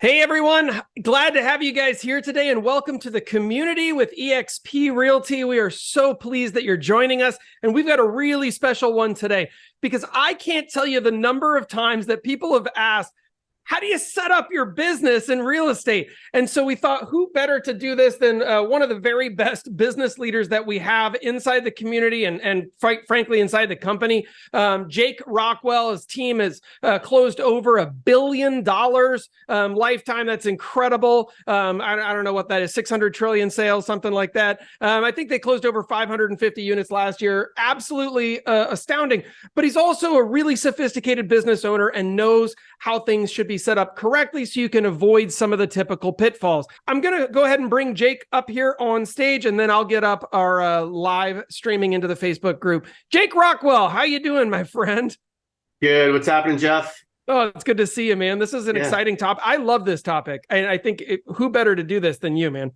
Hey everyone, glad to have you guys here today and welcome to the community with eXp Realty. We are so pleased that you're joining us, and we've got a really special one today because I can't tell you the number of times that people have asked, how do you set up your business in real estate? And so we thought, who better to do this than one of the very best business leaders that we have inside the community and frankly, inside the company. Jake Rockwell, his team has closed over $1 billion lifetime. That's incredible. I don't know what that is, 600 trillion sales, something like that. I think they closed over 550 units last year. Absolutely astounding. But he's also a really sophisticated business owner and knows how things should be set up correctly so you can avoid some of the typical pitfalls. I'm going to go ahead and bring Jake up here on stage, and then I'll get up our live streaming into the Facebook group. Jake Rockwell, how you doing, my friend? Good. What's happening, Jeff? Oh, it's good to see you, man. This is an exciting topic. I love this topic. And I think who better to do this than you, man?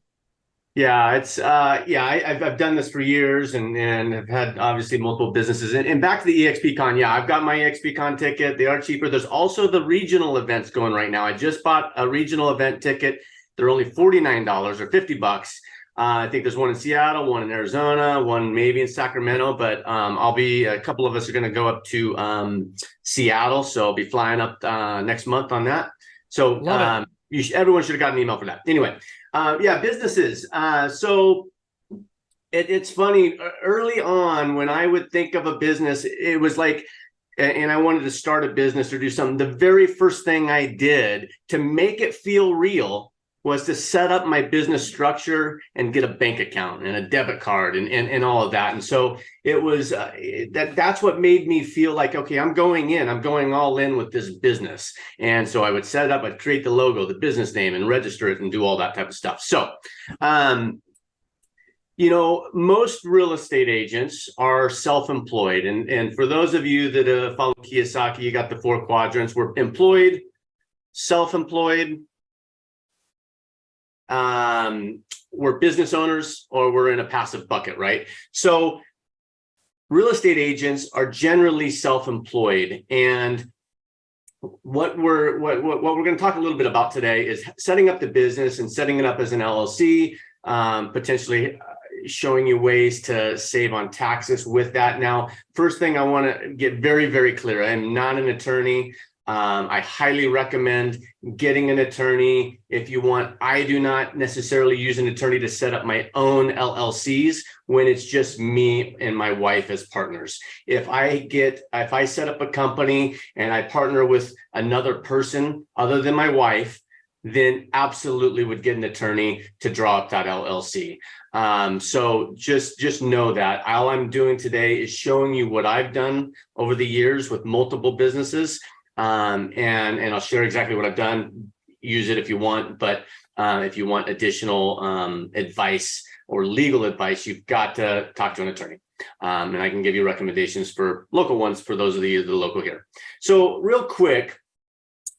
Yeah, I've done this for years and have had obviously multiple businesses. And back to the EXPCon, yeah, I've got my EXPCon ticket. They are cheaper. There's also the regional events going right now. I just bought a regional event ticket. They're only $49 or $50. I think there's one in Seattle, one in Arizona, one maybe in Sacramento, but a couple of us are going to go up to Seattle. So I'll be flying up next month on that. So everyone should have gotten an email for that. Anyway. Businesses. So it's funny. Early on, when I would think of a business, it was like, and I wanted to start a business or do something, the very first thing I did to make it feel real was to set up my business structure and get a bank account and a debit card and all of that. And so it was that's what made me feel like, okay, I'm going all in with this business. And so I would set it up, I'd create the logo, the business name, and register it and do all that type of stuff. So, most real estate agents are self-employed. And for those of you that follow Kiyosaki, you got the 4 quadrants. We're employed, self-employed, we're business owners, or we're in a passive bucket, right? So real estate agents are generally self-employed, and what we're going to talk a little bit about today is setting up the business and setting it up as an LLC, potentially showing you ways to save on taxes with that. Now, first thing I want to get very, very clear, I am not an attorney. I highly recommend getting an attorney if you want. I do not necessarily use an attorney to set up my own LLCs when it's just me and my wife as partners. If I set up a company and I partner with another person other than my wife, then absolutely would get an attorney to draw up that LLC. So just know that all I'm doing today is showing you what I've done over the years with multiple businesses. And I'll share exactly what I've done. Use it if you want, but if you want additional advice or legal advice, you've got to talk to an attorney. And I can give you recommendations for local ones for those of you that are local here. So real quick,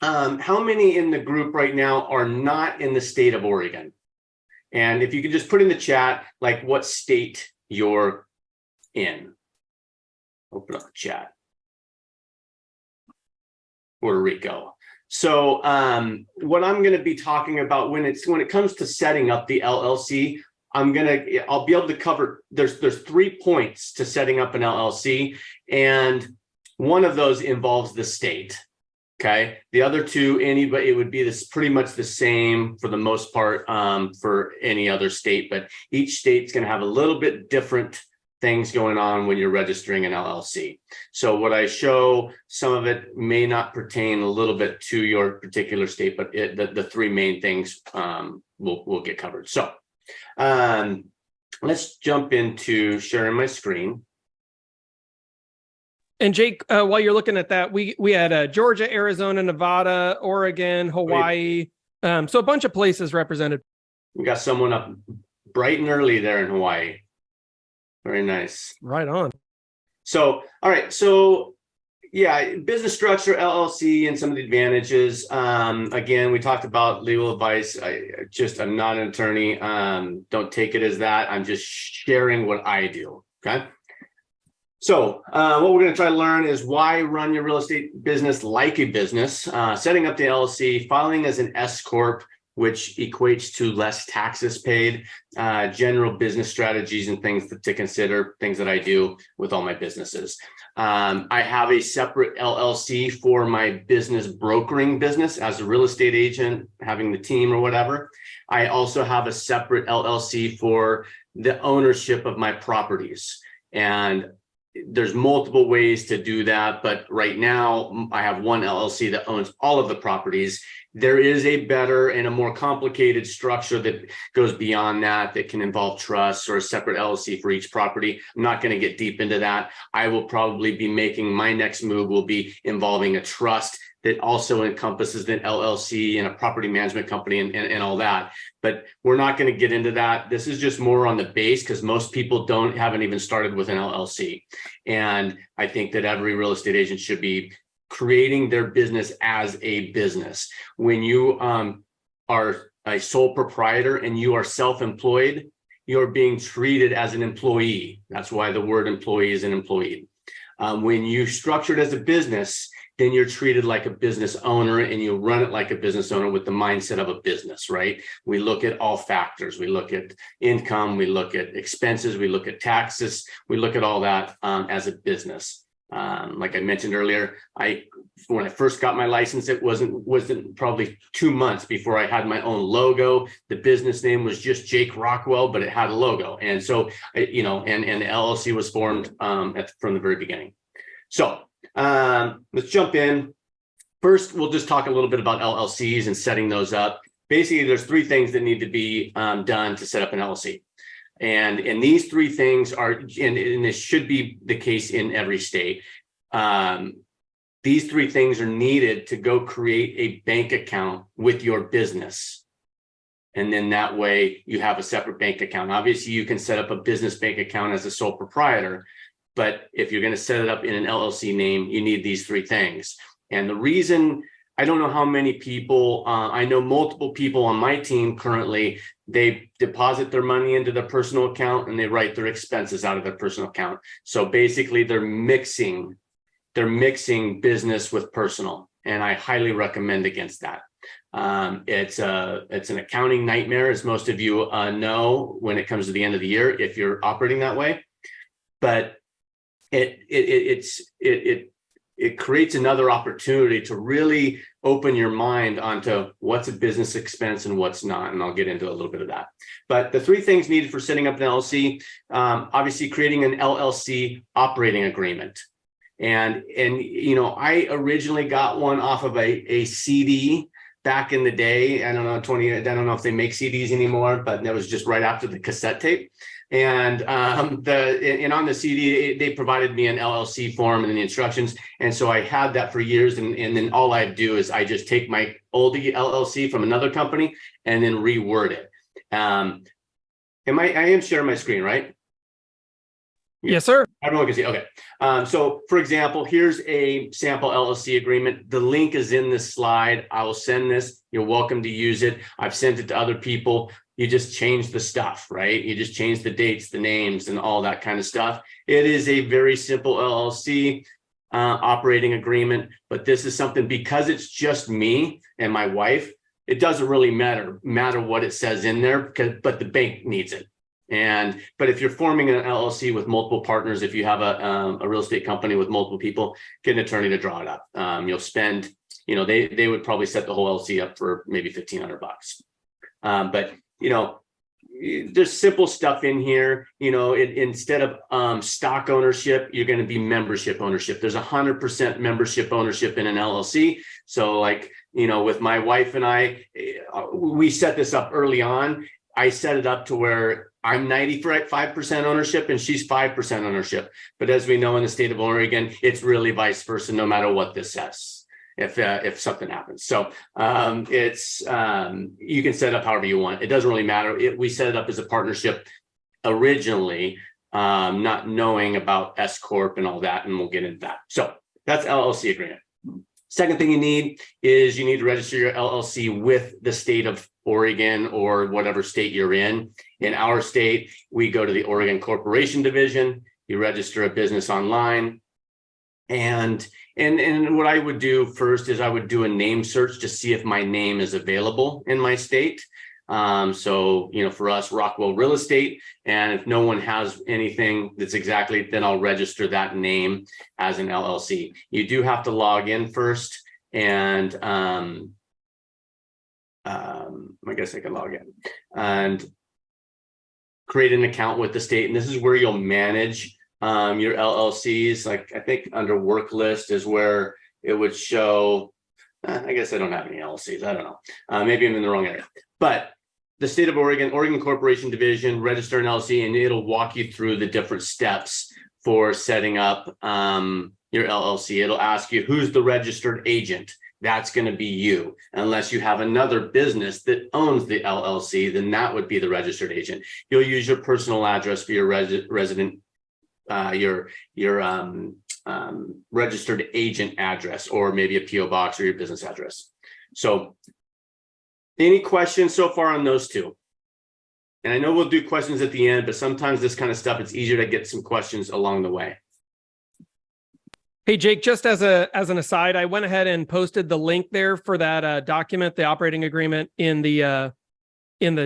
how many in the group right now are not in the state of Oregon? And if you could just put in the chat, like what state you're in. Open up the chat. Puerto Rico. So what I'm going to be talking about when it comes to setting up the LLC, I'll be able to cover, there's 3 points to setting up an LLC, and one of those involves the state. Okay. The other 2, it would be pretty much the same for the most part for any other state, but each state's going to have a little bit different things going on when you're registering an LLC. So what I show, some of it may not pertain a little bit to your particular state, but the 3 main things will get covered. So let's jump into sharing my screen. And Jake, while you're looking at that, we had Georgia, Arizona, Nevada, Oregon, Hawaii. So a bunch of places represented. We got someone up bright and early there in Hawaii. Very nice. Right on. So, all right. So, yeah, business structure, LLC, and some of the advantages. Again, we talked about legal advice. I'm not an attorney. Don't take it as that. I'm just sharing what I do. Okay. So what we're going to try to learn is why run your real estate business like a business, setting up the LLC, filing as an S Corp, which equates to less taxes paid, general business strategies and things to consider, things that I do with all my businesses. I have a separate LLC for my business brokering business as a real estate agent, having the team or whatever. I also have a separate LLC for the ownership of my properties. And there's multiple ways to do that, but right now I have one LLC that owns all of the properties. There is a better and a more complicated structure that goes beyond that can involve trusts or a separate LLC for each property. I'm not going to get deep into that. I will probably be making my next move will be involving a trust that also encompasses an LLC and a property management company and all that. But we're not going to get into that. This is just more on the base because most people haven't even started with an LLC. And I think that every real estate agent should be creating their business as a business. When you are a sole proprietor and you are self-employed, you're being treated as an employee. That's why the word employee is an employee. When you structure it as a business, then you're treated like a business owner and you run it like a business owner with the mindset of a business, right? We look at all factors. We look at income, we look at expenses, we look at taxes, we look at all that as a business. Like I mentioned earlier, when I first got my license, it wasn't probably 2 months before I had my own logo. The business name was just Jake.Rockwell, but it had a logo. And so, and the LLC was formed from the very beginning. So let's jump in. First, we'll just talk a little bit about LLCs and setting those up. Basically, there's 3 things that need to be done to set up an LLC. And these 3 things are, and this should be the case in every state. These 3 things are needed to go create a bank account with your business. And then that way you have a separate bank account. Obviously, you can set up a business bank account as a sole proprietor. But if you're going to set it up in an LLC name, you need these 3 things. And the reason, I don't know how many people, I know multiple people on my team currently, they deposit their money into their personal account and they write their expenses out of their personal account. So basically they're mixing business with personal. And I highly recommend against that. It's an accounting nightmare, as most of you know, when it comes to the end of the year, if you're operating that way. But it creates another opportunity to really open your mind onto what's a business expense and what's not. And I'll get into a little bit of that. But the 3 things needed for setting up an LLC, obviously creating an LLC operating agreement. And I originally got one off of a CD back in the day. I don't know if they make CDs anymore, but that was just right after the cassette tape. And on the CD, they provided me an LLC form and the instructions. And so I had that for years. And then all I do is I just take my old LLC from another company and then reword it. I am sharing my screen, right? Yes, sir. Everyone can see. Okay. So for example, here's a sample LLC agreement. The link is in this slide. I will send this. You're welcome to use it. I've sent it to other people. You just change the stuff, right? You just change the dates, the names, and all that kind of stuff. It is a very simple LLC operating agreement, but this is something, because it's just me and my wife, it doesn't really matter what it says in there, but the bank needs it. But if you're forming an LLC with multiple partners, if you have a real estate company with multiple people, get an attorney to draw it up. You'll spend, they would probably set the whole LLC up for maybe $1,500. But there's simple stuff in here. Instead of stock ownership, you're going to be membership ownership. There's 100% membership ownership in an LLC. So with my wife and I, we set this up early on. I set it up to where I'm 95% ownership and she's 5% ownership. But as we know in the state of Oregon, it's really vice versa, no matter what this says. If something happens. So you can set it up however you want. It doesn't really matter. We set it up as a partnership originally, not knowing about S Corp and all that, and we'll get into that. So that's LLC agreement. Second thing you need is you need to register your LLC with the state of Oregon or whatever state you're in. In our state, we go to the Oregon Corporation Division. you register a business online. And what I would do first is I would do a name search to see if my name is available in my state. So, for us, Rockwell Real Estate, and if no one has anything that's exactly, then I'll register that name as an LLC. You do have to log in first, and I guess I can log in and create an account with the state. And this is where you'll manage your LLCs. Like, I think under work list is where it would show. I guess I don't have any LLCs. I don't know. Maybe I'm in the wrong area. But the state of Oregon Corporation Division, register an LLC, and it'll walk you through the different steps for setting up your LLC. It'll ask you who's the registered agent. That's going to be you. Unless you have another business that owns the LLC, then that would be the registered agent. You'll use your personal address for your resident, your registered agent address, or maybe a PO box or your business address. So, any questions so far on those two? And I know we'll do questions at the end, but sometimes this kind of stuff, it's easier to get some questions along the way. Hey, Jake, just as an aside, I went ahead and posted the link there for that document, the operating agreement, in the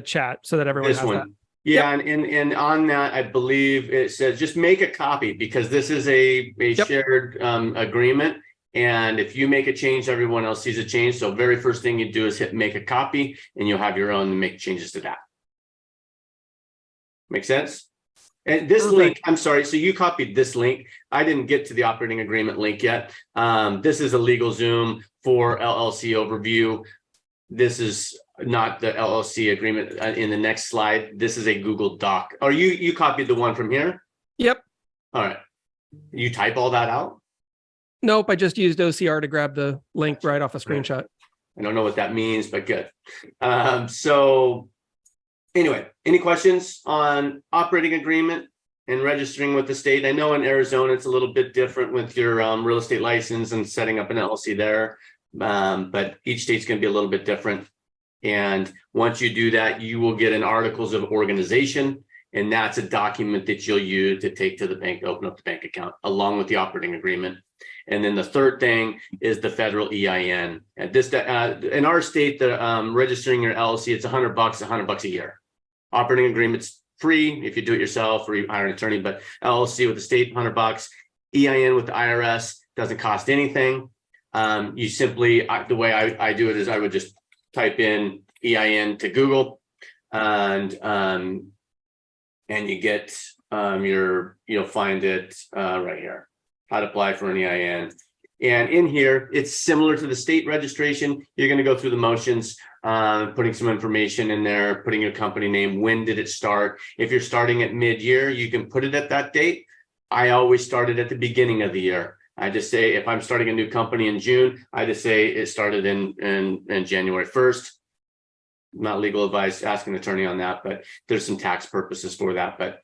chat, so that everyone has that. Yeah, yep. and on that, I believe it says just make a copy, because this is a yep. shared agreement. And if you make a change, everyone else sees a change. So very first thing you do is hit make a copy, and you'll have your own and make changes to that. Make sense? And this link, I'm sorry, so you copied this link. I didn't get to the operating agreement link yet. This is a LegalZoom for LLC overview. This is not the LLC agreement in the next slide. This is a Google Doc. Or you copied the one from here? Yep. All right. You type all that out? Nope, I just used OCR to grab the link right off a screenshot. I don't know what that means, but good. So anyway, any questions on operating agreement and registering with the state? I know in Arizona, it's a little bit different with your real estate license and setting up an LLC there, but each state's going to be a little bit different. And once you do that, you will get an articles of organization, and that's a document that you'll use to take to the bank to open up the bank account, along with the operating agreement. And then the third thing is the federal EIN. At this, in our state, the registering your LLC, it's $100 a year. Operating agreement's free if you do it yourself or you hire an attorney, but LLC with the state, $100. EIN with the IRS doesn't cost anything. You simply, the way I do it is I would just type in EIN to Google, and you get you'll find it right here. How to apply for an EIN. And in here, it's similar to the state registration. You're going to go through the motions, putting some information in there, putting your company name, when did it start. If you're starting at mid-year, you can put it at that date. I always start it at the beginning of the year. I just say, if I'm starting a new company in June, I just say it started in January 1st. Not legal advice, ask an attorney on that, but there's some tax purposes for that. But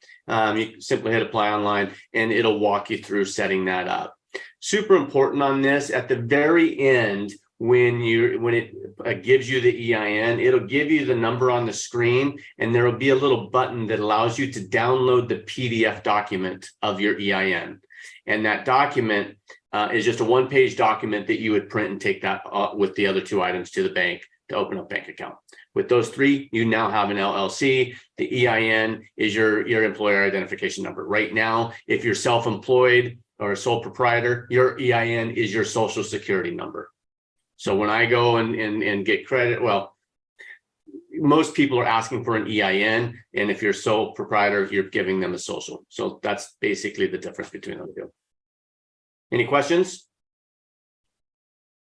you simply hit apply online, and it'll walk you through setting that up. Super important on this, at the very end, when it gives you the EIN, it'll give you the number on the screen, and there will be a little button that allows you to download the PDF document of your EIN. And that document is just a one-page document that you would print and take that with the other two items to the bank to open up a bank account. With those three, you now have an LLC. The EIN is your employer identification number. Right now, if you're self-employed or a sole proprietor, your EIN is your social security number. So when I go and get credit, well, most people are asking for an EIN, and if you're sole proprietor, you're giving them a social. So that's basically the difference between the two. Any questions?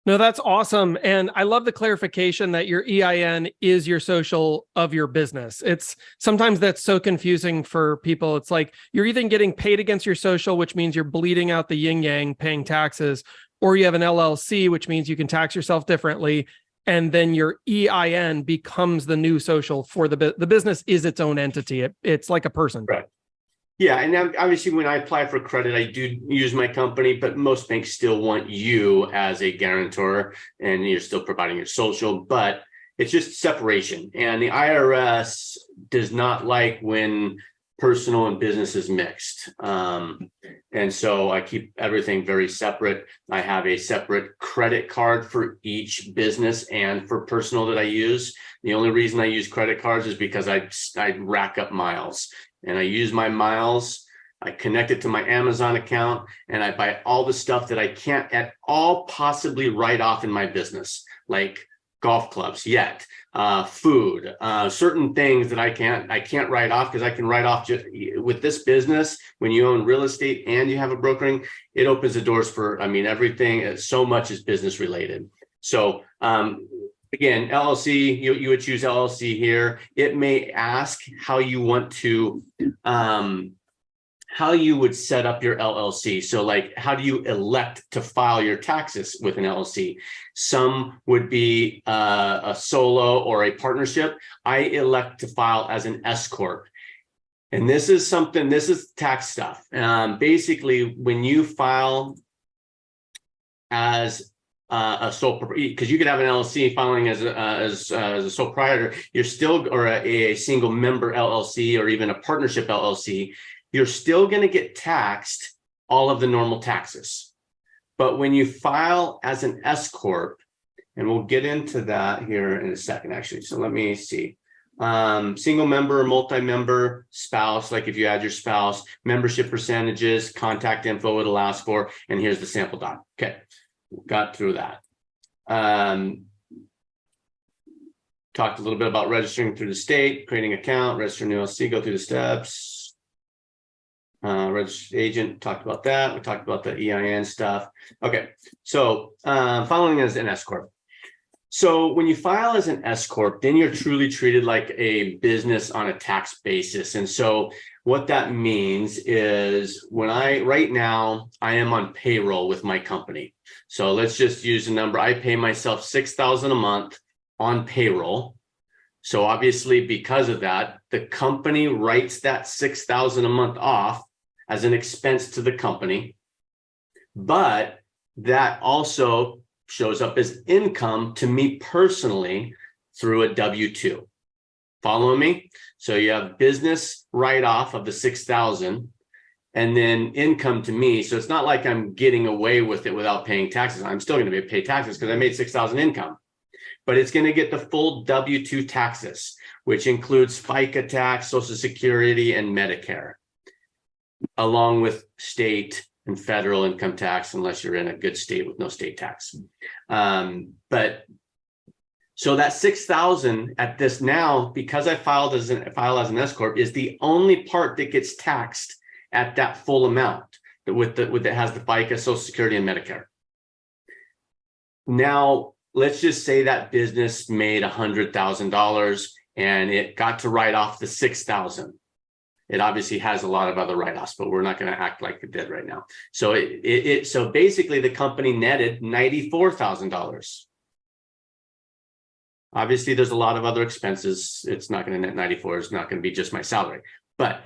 No, that's awesome. And I love the clarification that your EIN is your social of your business. It's sometimes that's so confusing for people. It's like you're either getting paid against your social, which means you're bleeding out the yin yang, paying taxes, or you have an LLC, which means you can tax yourself differently. And then your EIN becomes the new social for the business is its own entity. It's like a person. Right. Yeah, and obviously when I apply for credit, I do use my company, but most banks still want you as a guarantor, and you're still providing your social, but it's just separation. And the IRS does not like when personal and business is mixed. And so I keep everything very separate. I have a separate credit card for each business and for personal that I use. The only reason I use credit cards is because I rack up miles, and I use my miles. I connect it to my Amazon account, and I buy all the stuff that I can't at all possibly write off in my business, like golf clubs yet, food, certain things that I can't write off, because I can write off just with this business. When you own real estate and you have a brokering, it opens the doors for, I mean, everything. So much is business related. So again, LLC, you would choose LLC here. It may ask how you want to how you would set up your LLC. So like, how do you elect to file your taxes with an LLC? Some would be a solo or a partnership. I elect to file as an S Corp. And this is tax stuff. Basically, when you file as a sole, because you could have an LLC filing as a sole proprietor, you're still, or a single member LLC, or even a partnership LLC, you're still going to get taxed all of the normal taxes. But when you file as an S Corp, and we'll get into that here in a second, actually. So let me see. Single member or multi-member, spouse, like if you add your spouse, membership percentages, contact info it'll ask for, and here's the sample doc. Okay, got through that. Talked a little bit about registering through the state, creating an account, registering an LLC, go through the steps. Registered agent, talked about that. We talked about the EIN stuff. Okay, so filing as an S Corp. So when you file as an S Corp, then you're truly treated like a business on a tax basis. And so what that means is, right now, I am on payroll with my company. So let's just use a number. I pay myself $6,000 a month on payroll. So obviously, because of that, the company writes that $6,000 a month off as an expense to the company, but that also shows up as income to me personally through a W-2. Following me? So you have business write-off of the $6,000, and then income to me. So it's not like I'm getting away with it without paying taxes. I'm still going to pay taxes because I made $6,000 income, but it's going to get the full W-2 taxes, which includes FICA tax, Social Security, and Medicare, along with state and federal income tax, unless you're in a good state with no state tax. But so that $6,000 at this now, because I file as an S Corp, is the only part that gets taxed at that full amount that has the FICA, Social Security, and Medicare. Now, let's just say that business made $100,000 and it got to write off the $6,000. It obviously has a lot of other write-offs, but we're not going to act like it did right now. So so basically the company netted $94,000. Obviously, there's a lot of other expenses. It's not going to net 94. It's not going to be just my salary. But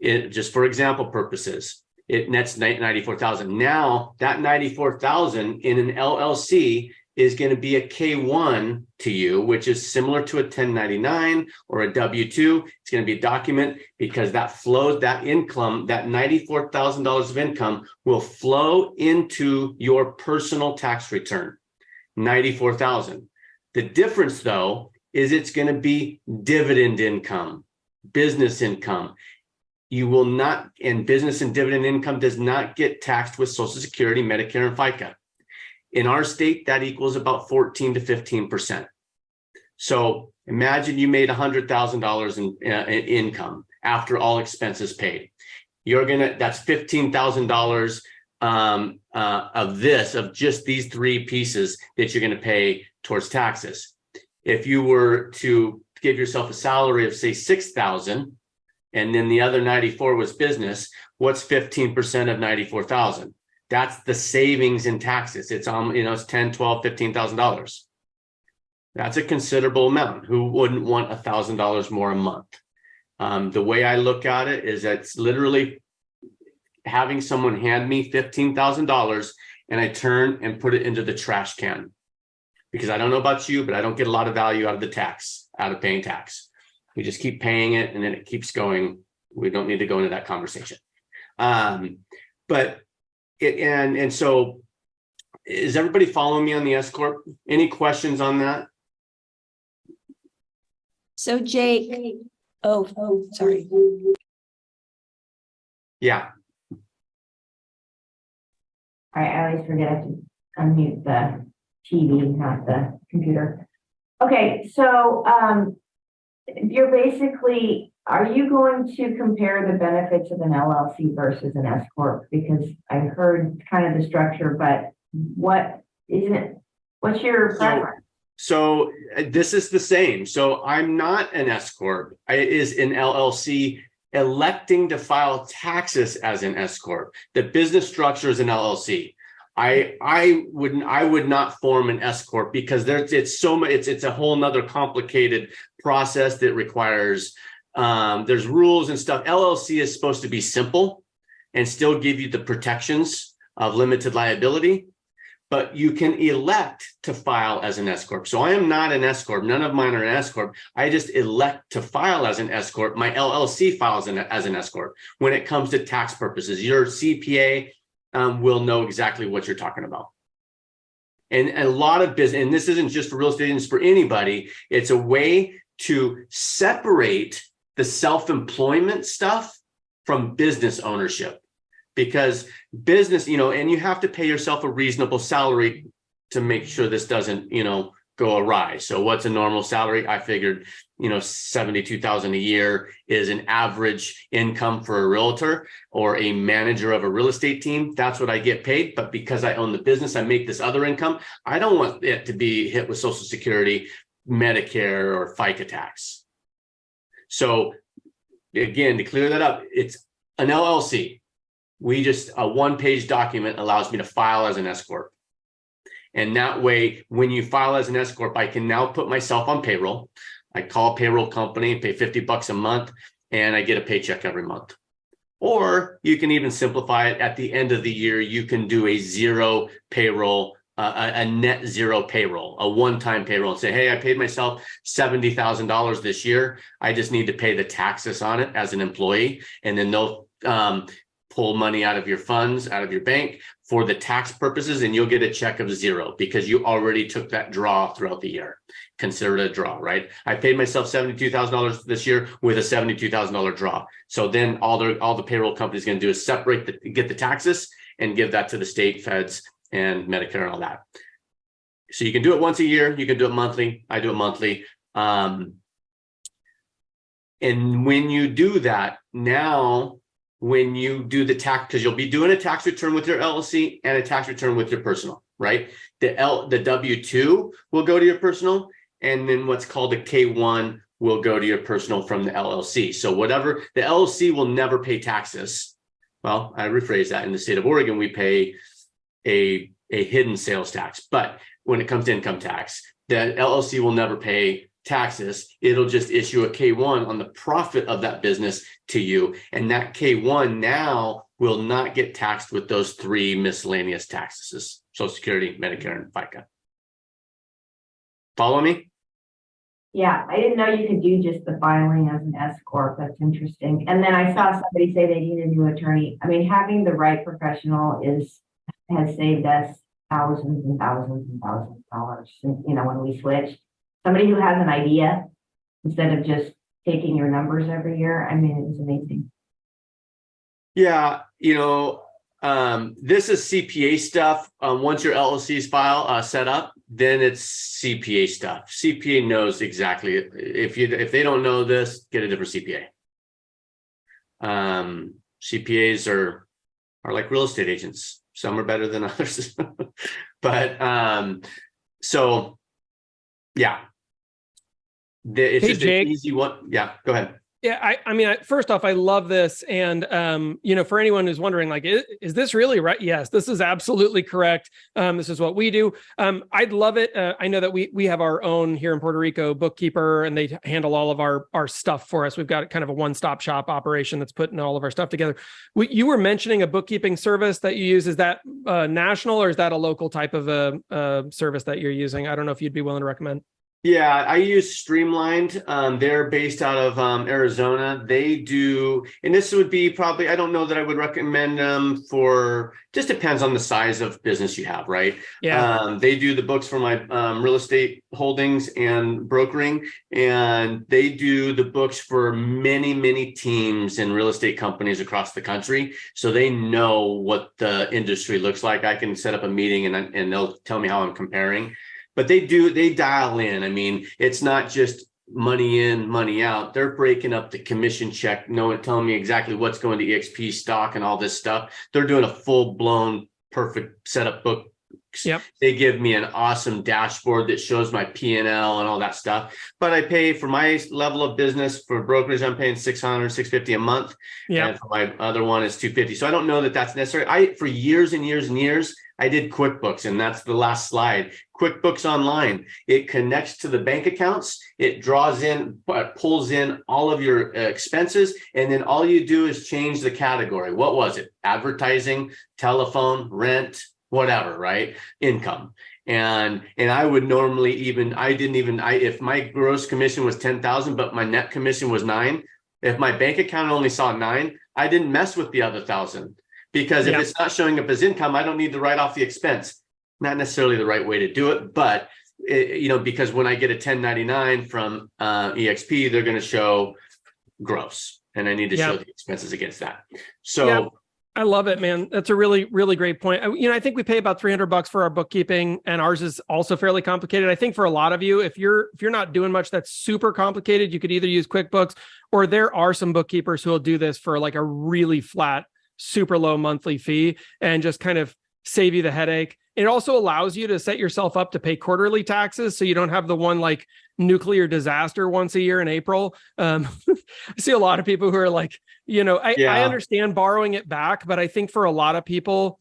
just for example purposes, it nets 94,000. Now that 94,000 in an LLC is going to be a K1 to you, which is similar to a 1099 or a W-2. It's going to be a document, because that income, that $94,000 of income will flow into your personal tax return, 94,000. The difference though, is it's going to be dividend income, business income. You will not, and business and dividend income does not get taxed with Social Security, Medicare, and FICA. In our state, that equals about 14 to 15%. So imagine you made $100,000 in income after all expenses paid. That's $15,000 of just these three pieces that you're going to pay towards taxes. If you were to give yourself a salary of say 6,000, and then the other 94 was business, what's 15% of 94,000? That's the savings in taxes. It's it's $10, $12, $15,000. That's a considerable amount. Who wouldn't want $1,000 more a month? The way I look at it is it's literally having someone hand me $15,000 and I turn and put it into the trash can, because I don't know about you, but I don't get a lot of value out of paying tax. We just keep paying it, and then it keeps going. We don't need to go into that conversation. So is everybody following me on the S Corp? Any questions on that? So Jake, sorry. Yeah. I always forget to unmute the TV, not the computer. Okay, so you're basically, are you going to compare the benefits of an LLC versus an S Corp? Because I heard kind of the structure, but what isn't it? What's your preference? So this is the same. So I'm not an S Corp. I is an LLC electing to file taxes as an S Corp. The business structure is an LLC. I would not form an S Corp because it's a whole nother complicated process that requires there's rules and stuff. LLC is supposed to be simple and still give you the protections of limited liability, but you can elect to file as an S Corp. So I am not an S Corp. None of mine are an S Corp. I just elect to file as an S Corp. My LLC files as an S Corp. When it comes to tax purposes, your CPA will know exactly what you're talking about. And a lot of business, and this isn't just for real estate agents, for anybody, it's a way to separate the self-employment stuff from business ownership. Because business, and you have to pay yourself a reasonable salary to make sure this doesn't, go awry. So what's a normal salary? I figured, $72,000 a year is an average income for a realtor or a manager of a real estate team. That's what I get paid. But because I own the business, I make this other income. I don't want it to be hit with Social Security, Medicare, or FICA tax. So again, to clear that up, it's an LLC. A one-page document allows me to file as an S Corp. And that way, when you file as an S Corp, I can now put myself on payroll. I call a payroll company, pay $50 a month, and I get a paycheck every month. Or you can even simplify it. At the end of the year, you can do a zero payroll, a net zero payroll, a one-time payroll, and say, hey, I paid myself $70,000 this year. I just need to pay the taxes on it as an employee. And then they'll pull money out of your funds, out of your bank for the tax purposes, and you'll get a check of zero because you already took that draw throughout the year. Consider it a draw, right? I paid myself $72,000 this year with a $72,000 draw. So then all the payroll company is going to do is get the taxes and give that to the state, feds, and Medicare and all that. So you can do it once a year. You can do it monthly. I do it monthly. And when you do that, now when you do the tax, because you'll be doing a tax return with your LLC and a tax return with your personal, right? The W-2 will go to your personal, and then what's called a K-1 will go to your personal from the LLC. So whatever, the LLC will never pay taxes. Well, I rephrase that. In the state of Oregon, we pay a hidden sales tax. But when it comes to income tax, the LLC will never pay taxes. It'll just issue a K-1 on the profit of that business to you. And that K-1 now will not get taxed with those three miscellaneous taxes: Social Security, Medicare, and FICA. Follow me? Yeah, I didn't know you could do just the filing as an S Corp. That's interesting. And then I saw somebody say they need a new attorney. I mean, having the right professional has saved us thousands and thousands and thousands of dollars. When we switched, somebody who has an idea instead of just taking your numbers every year. I mean, it was amazing. Yeah, this is CPA stuff. Once your LLC's file set up, then it's CPA stuff. CPA knows exactly. If they don't know this, get a different CPA. CPAs are like real estate agents. Some are better than others, but so yeah. It's just Jake. an easy one. Yeah, go ahead. Yeah, I mean, first off, I love this. And, for anyone who's wondering, like, is this really right? Yes, this is absolutely correct. This is what we do. I'd love it. I know that we have our own here in Puerto Rico bookkeeper, and they handle all of our stuff for us. We've got kind of a one-stop shop operation that's putting all of our stuff together. You were mentioning a bookkeeping service that you use. Is that national, or is that a local type of a service that you're using? I don't know if you'd be willing to recommend. Yeah, I use Streamlined. They're based out of Arizona. They do, and this would be probably, I don't know that I would recommend them for, just depends on the size of business you have, right? Yeah. They do the books for my real estate holdings and brokering, and they do the books for many, many teams and real estate companies across the country. So they know what the industry looks like. I can set up a meeting and they'll tell me how I'm comparing. But they dial in. I mean, it's not just money in, money out. They're breaking up the commission check, telling me exactly what's going to EXP stock and all this stuff. They're doing a full-blown, perfect setup book. Yep. They give me an awesome dashboard that shows my P&L and all that stuff. But I pay for my level of business for brokerage, I'm paying $600, $650 a month. Yeah. And for my other one is $250. So I don't know that that's necessary. For years and years and years, I did QuickBooks, and that's the last slide. QuickBooks Online. It connects to the bank accounts. It draws in, pulls in all of your expenses, and then all you do is change the category. What was it? Advertising, telephone, rent, whatever, right? Income. And I would normally if my gross commission was 10,000, but my net commission was 9, if my bank account only saw 9, I didn't mess with the other 1,000. Because if it's not showing up as income, I don't need to write off the expense. Not necessarily the right way to do it, but because when I get a 1099 from EXP, they're going to show gross, and I need to show the expenses against that. So I love it, man. That's a really, really great point. I think we pay about $300 for our bookkeeping, and ours is also fairly complicated. I think for a lot of you, if you're not doing much that's super complicated, you could either use QuickBooks, or there are some bookkeepers who will do this for like a really flat, super low monthly fee and just kind of save you the headache. It also allows you to set yourself up to pay quarterly taxes, so you don't have the one like nuclear disaster once a year in April. I see a lot of people who are like, I understand borrowing it back, but I think for a lot of people,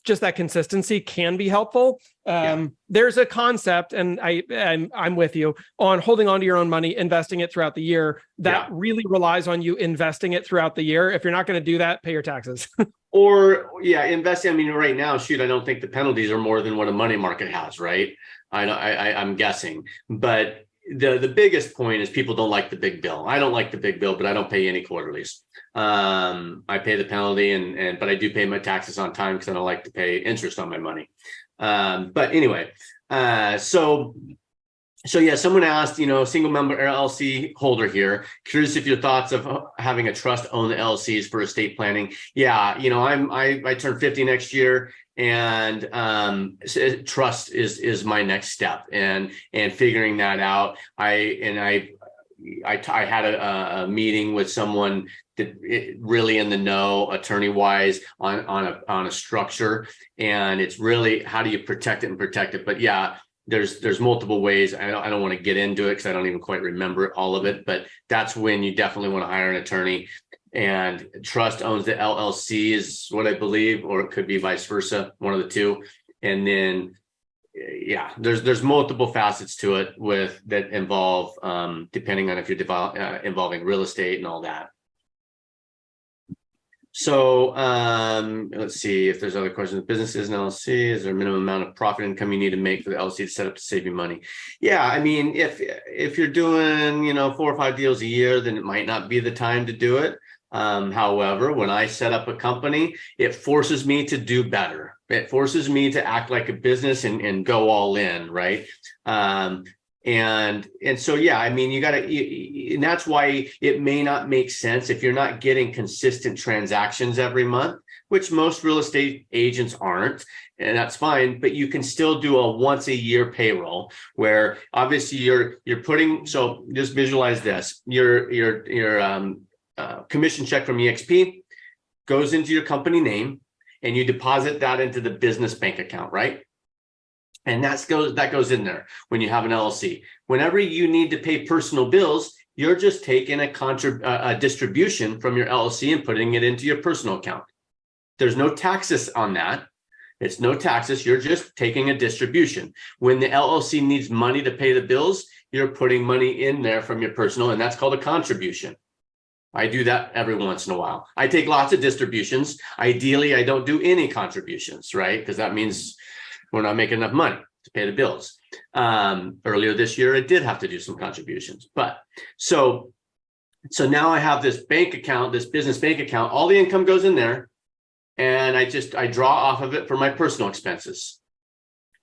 just that consistency can be helpful. There's a concept, and I'm with you on holding onto your own money, investing it throughout the year. That really relies on you investing it throughout the year. If you're not going to do that, pay your taxes. Investing. I mean, right now, I don't think the penalties are more than what a money market has, right? I'm guessing, but the biggest point is people don't like the big bill. I don't like the big bill, but I don't pay any quarterlies. I pay the penalty, but I do pay my taxes on time because I don't like to pay interest on my money. But anyway, someone asked, single member LLC holder here, curious if your thoughts of having a trust own the LLCs for estate planning. I turn 50 next year, and trust is my next step, and figuring that out. I had a meeting with someone that really in the know, attorney wise, on a structure, and it's really how do you protect it. But there's multiple ways. I don't want to get into it because I don't even quite remember all of it, but that's when you definitely want to hire an attorney. And trust owns the LLC is what I believe, or it could be vice versa, one of the two. And then there's multiple facets to it that involve depending on if you're involving real estate and all that. So let's see if there's other questions. Businesses and LLC, is there a minimum amount of profit income you need to make for the LLC to set up to save you money? I mean, if you're doing 4 or 5 deals a year, then it might not be the time to do it. However, when I set up a company, it forces me to do better. It forces me to act like a business and go all in, right? And so, I mean, and that's why it may not make sense if you're not getting consistent transactions every month, which most real estate agents aren't, and that's fine, but you can still do a once a year payroll where obviously you're putting, so just visualize this, your commission check from EXP goes into your company name, and you deposit that into the business bank account, right? And that goes in there when you have an LLC. Whenever you need to pay personal bills, you're just taking a distribution from your LLC and putting it into your personal account. There's no taxes on that. It's no taxes. You're just taking a distribution. When the LLC needs money to pay the bills, you're putting money in there from your personal, and that's called a contribution. I do that every once in a while. I take lots of distributions. Ideally, I don't do any contributions, right? Because that means we're not making enough money to pay the bills. Earlier this year, I did have to do some contributions, but so now I have this bank account, this business bank account, all the income goes in there, and I draw off of it for my personal expenses,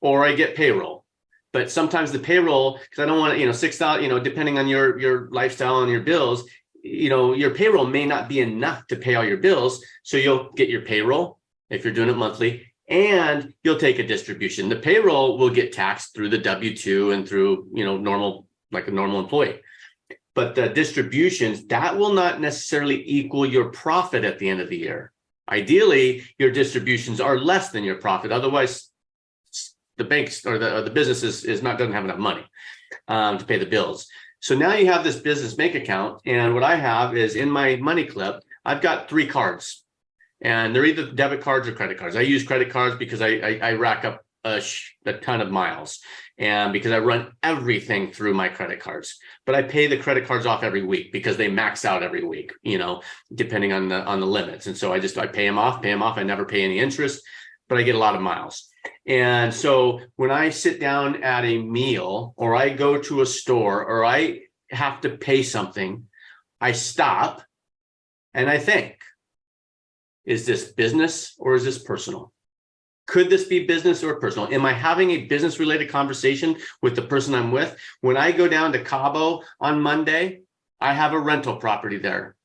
or I get payroll. But sometimes the payroll, because I don't want to, 6,000, depending on your lifestyle and your bills, your payroll may not be enough to pay all your bills. So you'll get your payroll if you're doing it monthly, and you'll take a distribution. The payroll will get taxed through the W-2 and through, normal, like a normal employee. But the distributions, that will not necessarily equal your profit at the end of the year. Ideally, your distributions are less than your profit. Otherwise, the banks or the business doesn't have enough money to pay the bills. So now you have this business bank account, and what I have is in my money clip, I've got 3 cards, and they're either debit cards or credit cards. I use credit cards because I rack up a ton of miles, and because I run everything through my credit cards. But I pay the credit cards off every week because they max out every week, depending on the limits. And so I pay them off. I never pay any interest, but I get a lot of miles. And so when I sit down at a meal, or I go to a store, or I have to pay something, I stop and I think, is this business or is this personal? Could this be business or personal? Am I having a business related conversation with the person I'm with? When I go down to Cabo on Monday, I have a rental property there.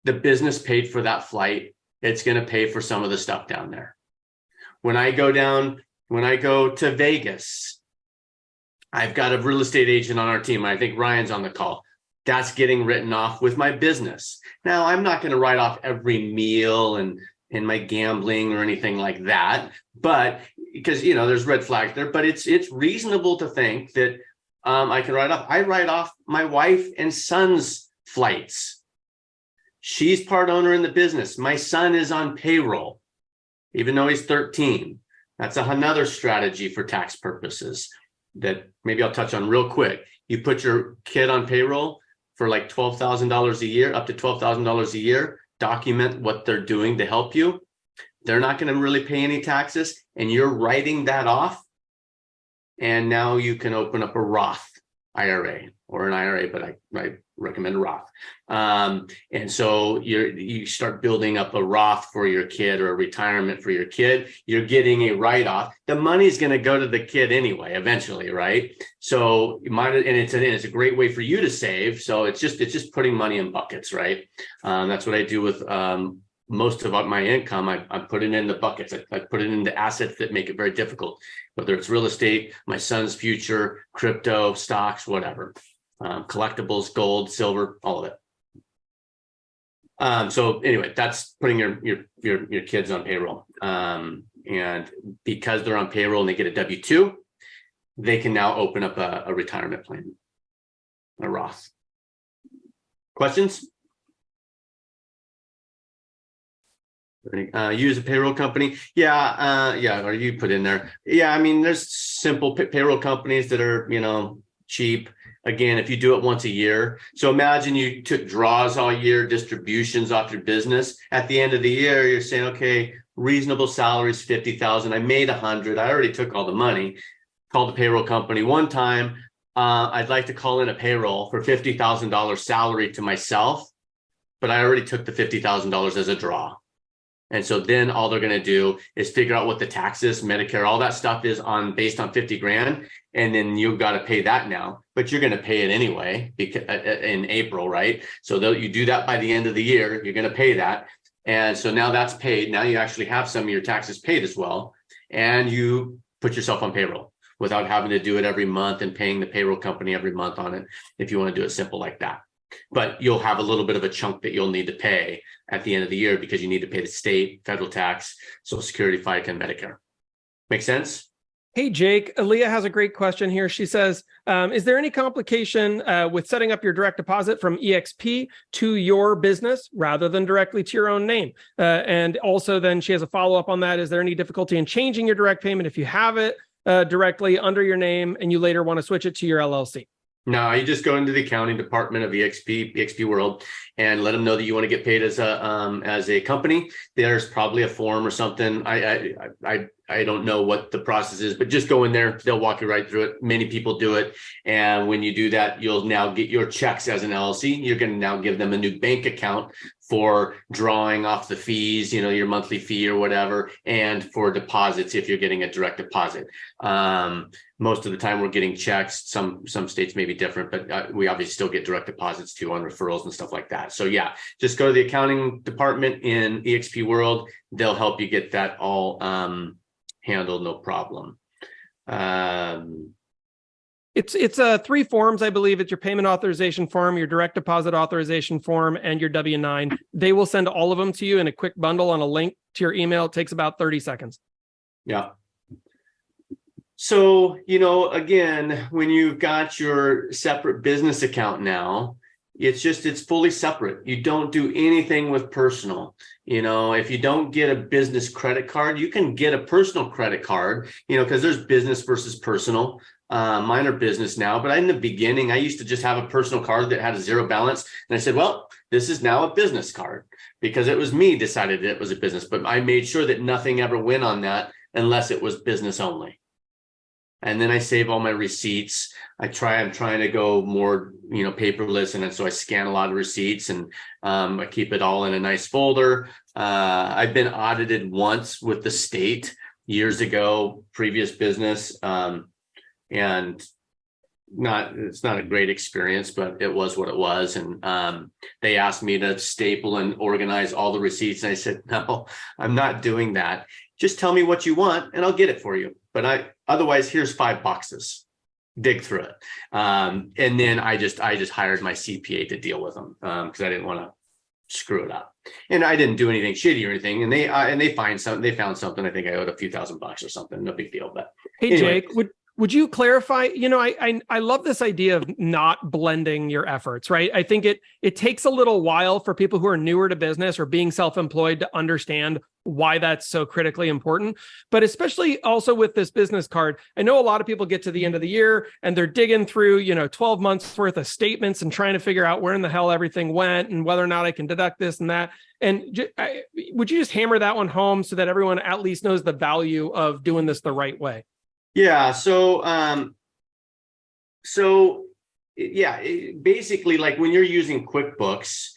The business paid for that flight. It's going to pay for some of the stuff down there. When I go to Vegas, I've got a real estate agent on our team. I think Ryan's on the call. That's getting written off with my business. Now, I'm not going to write off every meal and my gambling or anything like that, but because, there's red flags there, but it's reasonable to think that I can write off. I write off my wife and son's flights. She's part owner in the business. My son is on payroll, even though he's 13. That's another strategy for tax purposes that maybe I'll touch on real quick. You put your kid on payroll for like $12,000 a year, up to $12,000 a year, document what they're doing to help you. They're not going to really pay any taxes, and you're writing that off. And now you can open up a Roth IRA or an IRA, but I recommend a Roth. And so you start building up a Roth for your kid or a retirement for your kid. You're getting a write-off. The money's going to go to the kid anyway, eventually, right? So it's a great way for you to save. So it's just putting money in buckets, right? That's what I do with most of my income. I put it in the buckets. I put it into assets that make it very difficult, whether it's real estate, my son's future, crypto, stocks, whatever, collectibles, gold, silver, all of it. So anyway, that's putting your kids on payroll. And because they're on payroll and they get a W-2, they can now open up a retirement plan, a Roth. Questions? Use a payroll company. Yeah, or you put in there. Yeah, I mean, there's simple payroll companies that are, cheap. Again, if you do it once a year. So imagine you took draws all year, distributions off your business. At the end of the year, you're saying, okay, reasonable salary is $50,000. I made $100,000. I already took all the money. Called the payroll company one time. I'd like to call in a payroll for $50,000 salary to myself, but I already took the $50,000 as a draw. And so then all they're going to do is figure out what the taxes, Medicare, all that stuff is based on 50 grand. And then you've got to pay that now, but you're going to pay it anyway because in April, right? So you do that by the end of the year, you're going to pay that. And so now that's paid. Now you actually have some of your taxes paid as well. And you put yourself on payroll without having to do it every month and paying the payroll company every month on it, if you want to do it simple like that. But you'll have a little bit of a chunk that you'll need to pay at the end of the year because you need to pay the state, federal tax, Social Security, FICA, and Medicare. Make sense? Hey, Jake, Aaliyah has a great question here. She says, is there any complication with setting up your direct deposit from EXP to your business rather than directly to your own name? And also then she has a follow-up on that. Is there any difficulty in changing your direct payment if you have it directly under your name and you later want to switch it to your LLC? No, you just go into the accounting department of EXP World and let them know that you want to get paid as a company. There's probably a form or something. I don't know what the process is, but just go in there. They'll walk you right through it. Many people do it. And when you do that, you'll now get your checks as an LLC. You're going to now give them a new bank account for drawing off the fees, your monthly fee or whatever, and for deposits if you're getting a direct deposit. Most of the time we're getting checks. Some states may be different, but we obviously still get direct deposits too on referrals and stuff like that. So yeah, just go to the accounting department in EXP World. They'll help you get that all handled, no problem. It's 3 forms, I believe. It's your payment authorization form, your direct deposit authorization form, and your W-9. They will send all of them to you in a quick bundle on a link to your email. It takes about 30 seconds. Yeah. So, again, when you've got your separate business account now, it's fully separate. You don't do anything with personal. If you don't get a business credit card, you can get a personal credit card, because there's business versus personal. Mine are business now, but in the beginning, I used to just have a personal card that had a 0 balance. And I said, well, this is now a business card because it was me decided it was a business, but I made sure that nothing ever went on that unless it was business only. And then I save all my receipts. I'm trying to go more, paperless. And so I scan a lot of receipts and I keep it all in a nice folder. I've been audited once with the state years ago, previous business. And it's not a great experience, but it was what it was. And they asked me to staple and organize all the receipts. And I said, no, I'm not doing that. Just tell me what you want and I'll get it for you. But otherwise, here's 5 boxes. Dig through it. And then I just hired my CPA to deal with them because I didn't want to screw it up. And I didn't do anything shitty or anything. And they found something. I think I owed a few $1,000 or something. No big deal. But hey, anyway. Jake, would you clarify? I love this idea of not blending your efforts, right? I think it takes a little while for people who are newer to business or being self-employed to understand why that's so critically important. But especially also with this business card, I know a lot of people get to the end of the year and they're digging through, 12 months worth of statements and trying to figure out where in the hell everything went and whether or not I can deduct this and that. And would you just hammer that one home so that everyone at least knows the value of doing this the right way? Yeah. So basically, like when you're using QuickBooks,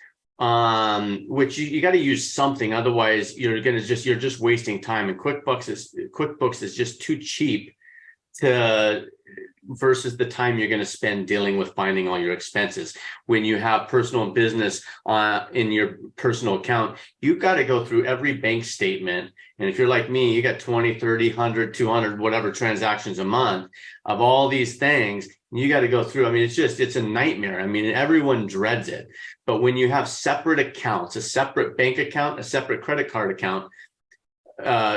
which you got to use something, otherwise you're just wasting time. And QuickBooks is just too cheap versus the time you're going to spend dealing with finding all your expenses. When you have personal and business in your personal account, you've got to go through every bank statement. And if you're like me, you got 20, 30, 100, 200, whatever transactions a month of all these things. You got to go through. I mean, it's a nightmare. I mean, everyone dreads it. But when you have separate accounts, a separate bank account, a separate credit card account,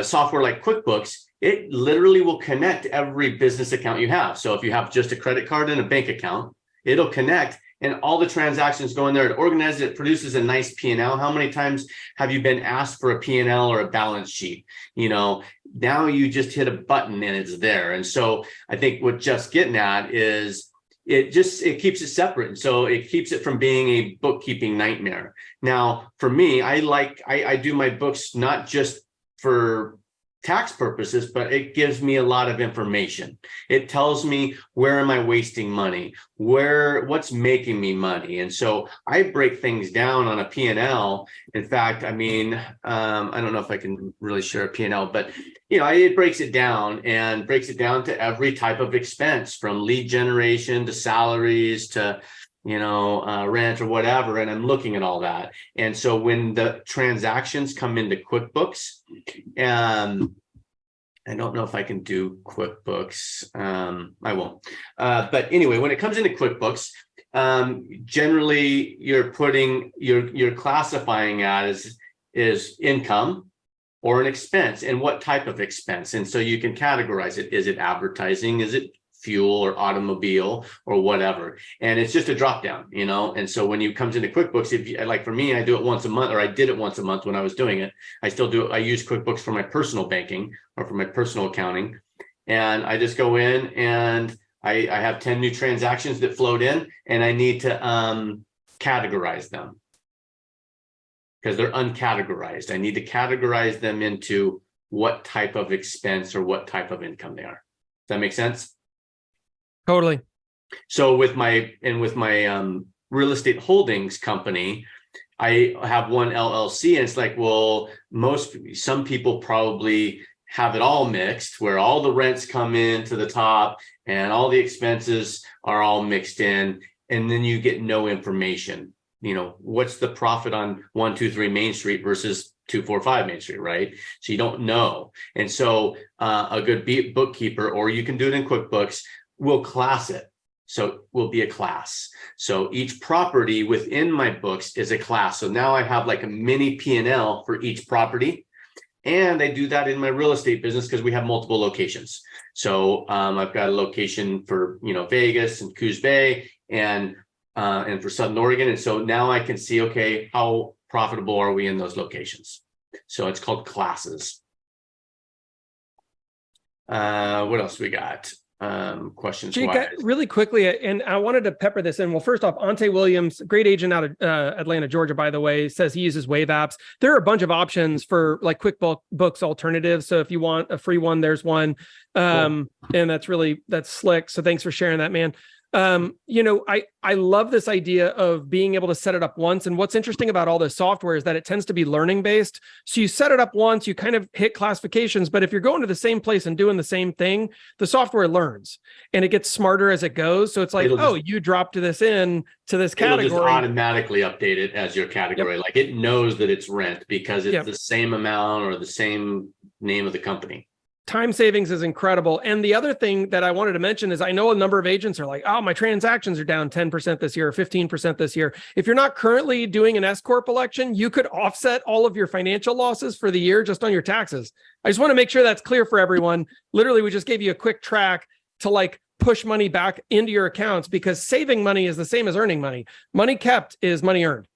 software like QuickBooks, it literally will connect every business account you have. So if you have just a credit card and a bank account, it'll connect and all the transactions go in there. It organizes, it produces a nice P&L. How many times have you been asked for a P&L or a balance sheet? Now you just hit a button and it's there. And so I think what Jeff's getting at is it keeps it separate. And so it keeps it from being a bookkeeping nightmare. Now, for me, I do my books not just for tax purposes, but it gives me a lot of information. It tells me where am I wasting money, what's making me money. And so I break things down on a P&L. In fact, I mean, I don't know if I can really share a P&L, but it breaks it down to every type of expense, from lead generation to salaries to rent or whatever. And I'm looking at all that. And so when the transactions come into QuickBooks, I don't know if I can do QuickBooks. I won't. But anyway, when it comes into QuickBooks, generally you're classifying as income or an expense, and what type of expense. And so you can categorize it. Is it advertising? Is it fuel or automobile or whatever? And it's just a drop down, and so when you comes into QuickBooks, if you, like for me, I do it once a month, or I did it once a month when I was doing it. I still do it. I use QuickBooks for my personal banking or for my personal accounting, and I just go in and I have 10 new transactions that flowed in, and I need to categorize them because they're uncategorized. I need to categorize them into what type of expense or what type of income they are. Does that make sense? Totally. So with my real estate holdings company, I have one LLC, and it's like, well, some people probably have it all mixed, where all the rents come in to the top and all the expenses are all mixed in, and then you get no information. What's the profit on 123 Main Street versus 245 Main Street, right? So you don't know. And so a good bookkeeper, or you can do it in QuickBooks, will class it. So it will be a class. So each property within my books is a class. So now I have like a mini P&L for each property. And I do that in my real estate business because we have multiple locations. So I've got a location for, Vegas and Coos Bay and for Southern Oregon. And so now I can see, okay, how profitable are we in those locations? So it's called classes. What else we got? Questions Jake, wise. really quickly, and I wanted to pepper this in. Well, first off, Ante Williams, great agent out of Atlanta, Georgia, by the way, says he uses Wave apps. There are a bunch of options for like QuickBooks alternatives. So if you want a free one, there's one. Cool. And that's slick. So thanks for sharing that, man. I love this idea of being able to set it up once. And what's interesting about all this software is that it tends to be learning based. So you set it up once, you kind of hit classifications, but if you're going to the same place and doing the same thing, the software learns and it gets smarter as it goes. So it's like, you dropped this in to this category. It'll just automatically update it as your category. Yep. Like it knows that it's rent because it's the same amount or the same name of the company. Time savings is incredible. And the other thing that I wanted to mention is I know a number of agents are like, oh, my transactions are down 10% this year or 15% this year. If you're not currently doing an S Corp election, you could offset all of your financial losses for the year just on your taxes. I just want to make sure that's clear for everyone. Literally, we just gave you a quick track to like push money back into your accounts because saving money is the same as earning money. Money kept is money earned.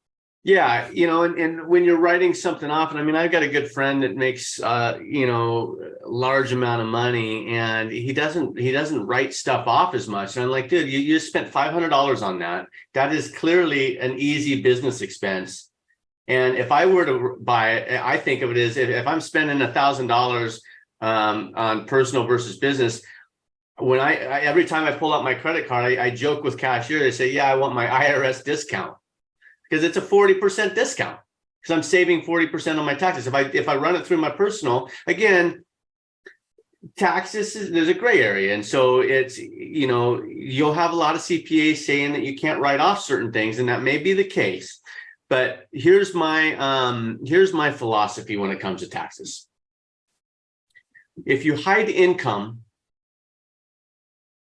Yeah, and when you're writing something off, and I mean, I've got a good friend that makes large amount of money, and he doesn't write stuff off as much. And I'm like, dude, you just spent $500 on that. That is clearly an easy business expense. And if I were to buy, I think of it as if I'm spending $1,000 on personal versus business. When I every time I pull out my credit card, I joke with cashier. They say, yeah, I want my IRS discount. Because it's a 40% discount because I'm saving 40% on my taxes. If I run it through my personal, again, taxes, there's a gray area. And so it's, you'll have a lot of CPAs saying that you can't write off certain things, and that may be the case. But here's my philosophy when it comes to taxes. If you hide income,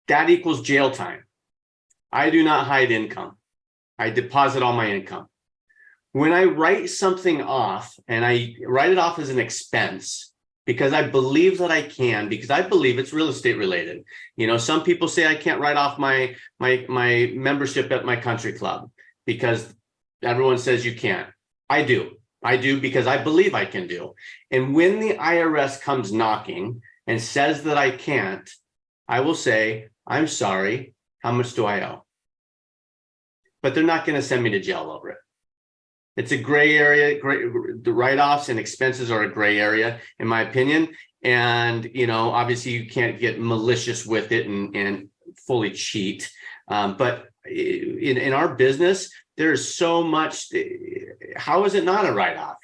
that equals jail time. I do not hide income. I deposit all my income. When I write something off, and I write it off as an expense because I believe that I can, because I believe it's real estate related. Some people say I can't write off my membership at my country club because everyone says you can't. I do because I believe I can do. And when the IRS comes knocking and says that I can't, I will say, I'm sorry, how much do I owe? But they're not going to send me to jail over it. It's a gray area. The write-offs and expenses are a gray area, in my opinion. And, obviously you can't get malicious with it and fully cheat. But in our business, there's so much. How is it not a write-off?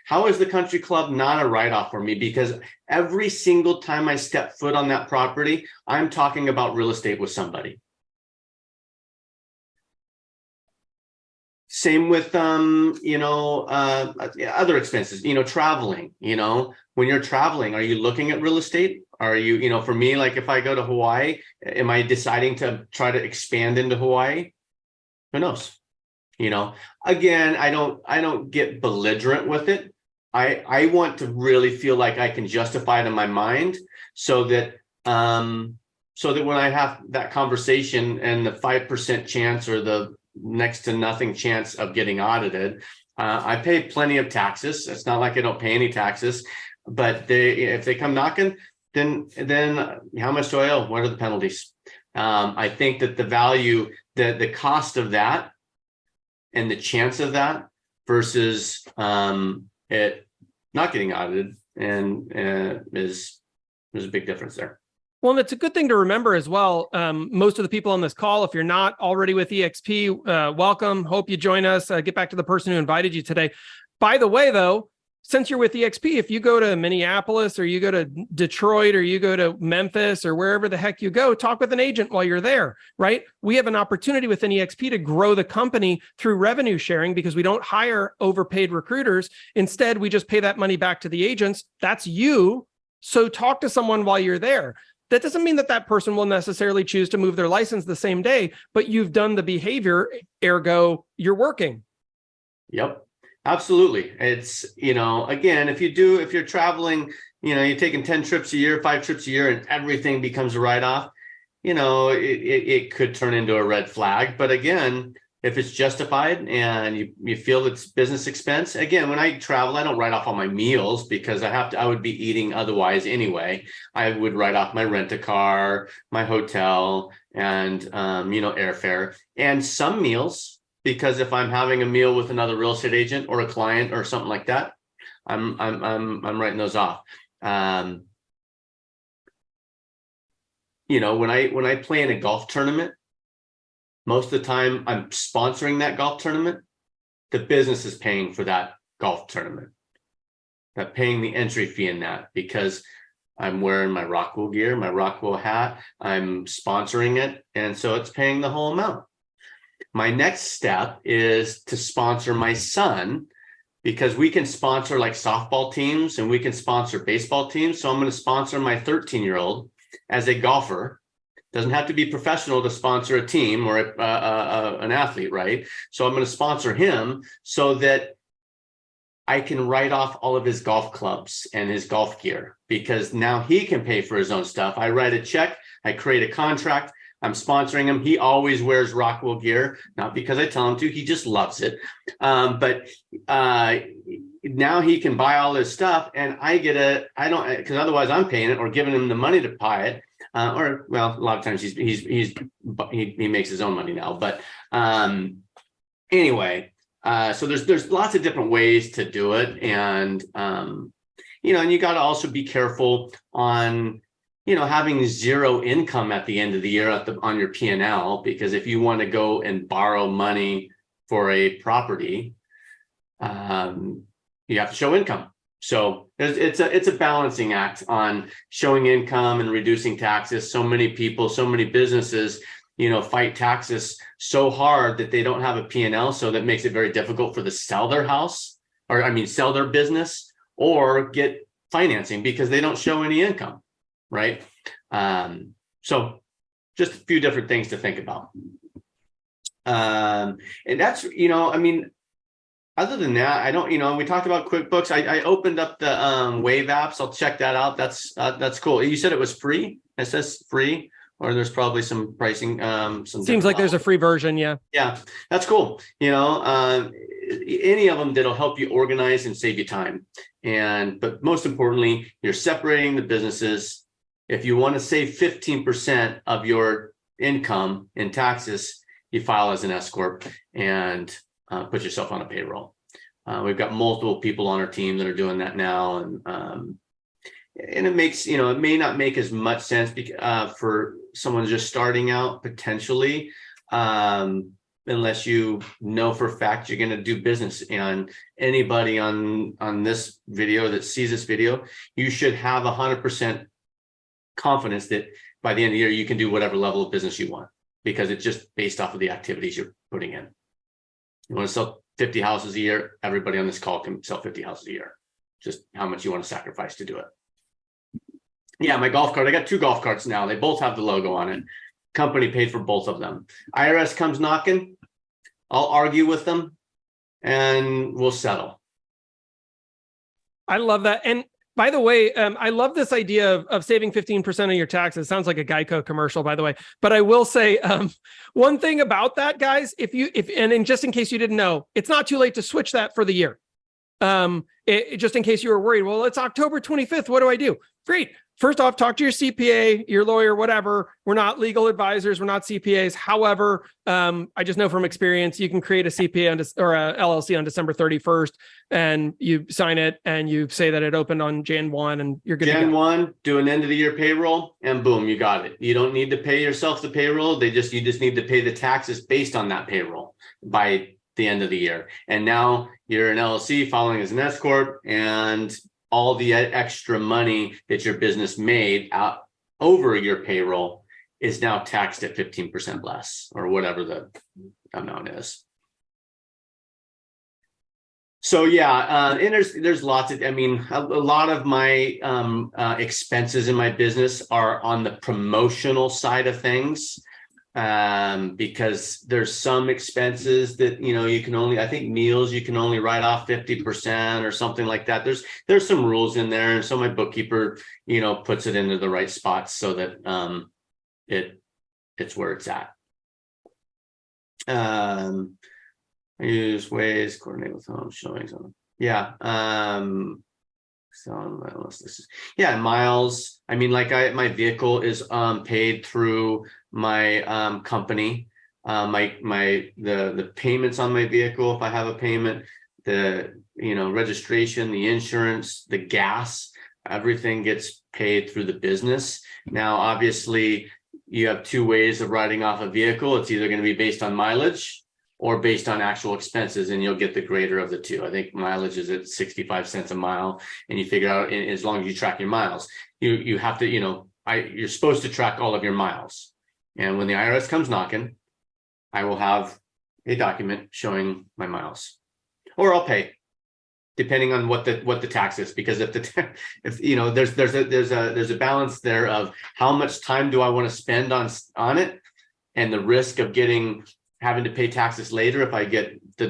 How is the country club not a write-off for me? Because every single time I step foot on that property, I'm talking about real estate with somebody. Same with, other expenses, traveling, when you're traveling, are you looking at real estate? Are you, for me, like if I go to Hawaii, am I deciding to try to expand into Hawaii? Who knows? Again, I don't get belligerent with it. I want to really feel like I can justify it in my mind so that when I have that conversation and the 5% chance or the next to nothing chance of getting audited. I pay plenty of taxes. It's not like I don't pay any taxes, but if they come knocking, then how much do I owe? What are the penalties? I think that the value, the cost of that and the chance of that versus it not getting audited and is there's a big difference there. Well, and it's a good thing to remember as well. Most of the people on this call, if you're not already with EXP, welcome. Hope you join us. Get back to the person who invited you today. By the way, though, since you're with EXP, if you go to Minneapolis or you go to Detroit or you go to Memphis or wherever the heck you go, talk with an agent while you're there, right? We have an opportunity within EXP to grow the company through revenue sharing because we don't hire overpaid recruiters. Instead, we just pay that money back to the agents. That's you. So talk to someone while you're there. That doesn't mean that that person will necessarily choose to move their license the same day, but you've done the behavior, ergo, you're working. Yep, absolutely. It's, again, if you're traveling, you're taking 10 trips a year, 5 trips a year, and everything becomes a write-off, it could turn into a red flag. But again, if it's justified and you feel it's business expense, again, when I travel, I don't write off all my meals because I would be eating otherwise anyway. I would write off my rent-a-car, my hotel, and airfare, and some meals, because if I'm having a meal with another real estate agent or a client or something like that, I'm writing those off. When I play in a golf tournament, most of the time I'm sponsoring that golf tournament. The business is paying for that golf tournament. They're paying the entry fee in that because I'm wearing my Rockwell gear, my Rockwell hat, I'm sponsoring it. And so it's paying the whole amount. My next step is to sponsor my son, because we can sponsor like softball teams and we can sponsor baseball teams. So I'm going to sponsor my 13-year-old as a golfer. Doesn't have to be professional to sponsor a team or an athlete, right? So I'm going to sponsor him so that I can write off all of his golf clubs and his golf gear, because now he can pay for his own stuff. I write a check, I create a contract, I'm sponsoring him. He always wears Rockwell gear, not because I tell him to, he just loves it. But now he can buy all his stuff and because otherwise I'm paying it or giving him the money to buy it. A lot of times he makes his own money now, but anyway, so there's lots of different ways to do it. And, and you got to also be careful on, having zero income at the end of the year on your P&L, because if you want to go and borrow money for a property, you have to show income. So it's a balancing act on showing income and reducing taxes. So many people, so many businesses, fight taxes so hard that they don't have a P&L. So that makes it very difficult for them to sell their house, sell their business or get financing because they don't show any income, right? So just a few different things to think about. And that's, other than that, I don't, we talked about QuickBooks. I opened up the Wave apps. I'll check that out. That's cool. You said it was free. It says free, or there's probably some pricing. Seems like there's a free version. Yeah. Yeah, that's cool. Any of them that'll help you organize and save you time. But most importantly, you're separating the businesses. If you want to save 15% of your income in taxes, you file as an S Corp and put yourself on a payroll. We've got multiple people on our team that are doing that now, and it makes it may not make as much sense for someone just starting out potentially, unless you know for a fact you're going to do business. And anybody on this video that sees this video, you should have 100% confidence that by the end of the year you can do whatever level of business you want, because it's just based off of the activities you're putting in. You want to sell 50 houses a year, everybody on this call can sell 50 houses a year. Just how much you want to sacrifice to do it. Yeah, my golf cart, I got 2 golf carts now. They both have the logo on it. Company paid for both of them. IRS comes knocking, I'll argue with them and we'll settle. I love that. And by the way, I love this idea of saving 15% of your taxes. Sounds like a Geico commercial, by the way. But I will say one thing about that, guys, and just in case you didn't know, it's not too late to switch that for the year. Just in case you were worried, well, it's October 25th. What do I do? Great. First off, talk to your CPA, your lawyer, whatever. We're not legal advisors. We're not CPAs. However, I just know from experience, you can create a CPA or a LLC on December 31st, and you sign it and you say that it opened on Jan 1 and you're good to go. Jan 1, do an end of the year payroll, and boom, you got it. You don't need to pay yourself the payroll. You just need to pay the taxes based on that payroll by the end of the year. And now you're an LLC filing as an S corp, and all the extra money that your business made out over your payroll is now taxed at 15% less, or whatever the amount is. So yeah, and there's lots of, I mean, a lot of my expenses in my business are on the promotional side of things. Because there's some expenses that, you know, you can only, I think meals, you can only write off 50% or something like that. There's some rules in there. And so my bookkeeper, you know, puts it into the right spots so that it's where it's at. I use ways, coordinate with home showing something. Yeah. So this is, yeah, miles. I mean, like my vehicle is paid through my company. The payments on my vehicle, if I have a payment, the registration, the insurance, the gas, everything gets paid through the business. Now, obviously, you have two ways of writing off a vehicle. It's either going to be based on mileage or based on actual expenses, and you'll get the greater of the two. I think mileage is at 65 cents a mile, and you figure out, as long as you track your miles, you have to, you're supposed to track all of your miles. And when the IRS comes knocking, I will have a document showing my miles, or I'll pay, depending on what the tax is. Because if there's a balance there of how much time do I want to spend on it, and the risk of having to pay taxes later if I get the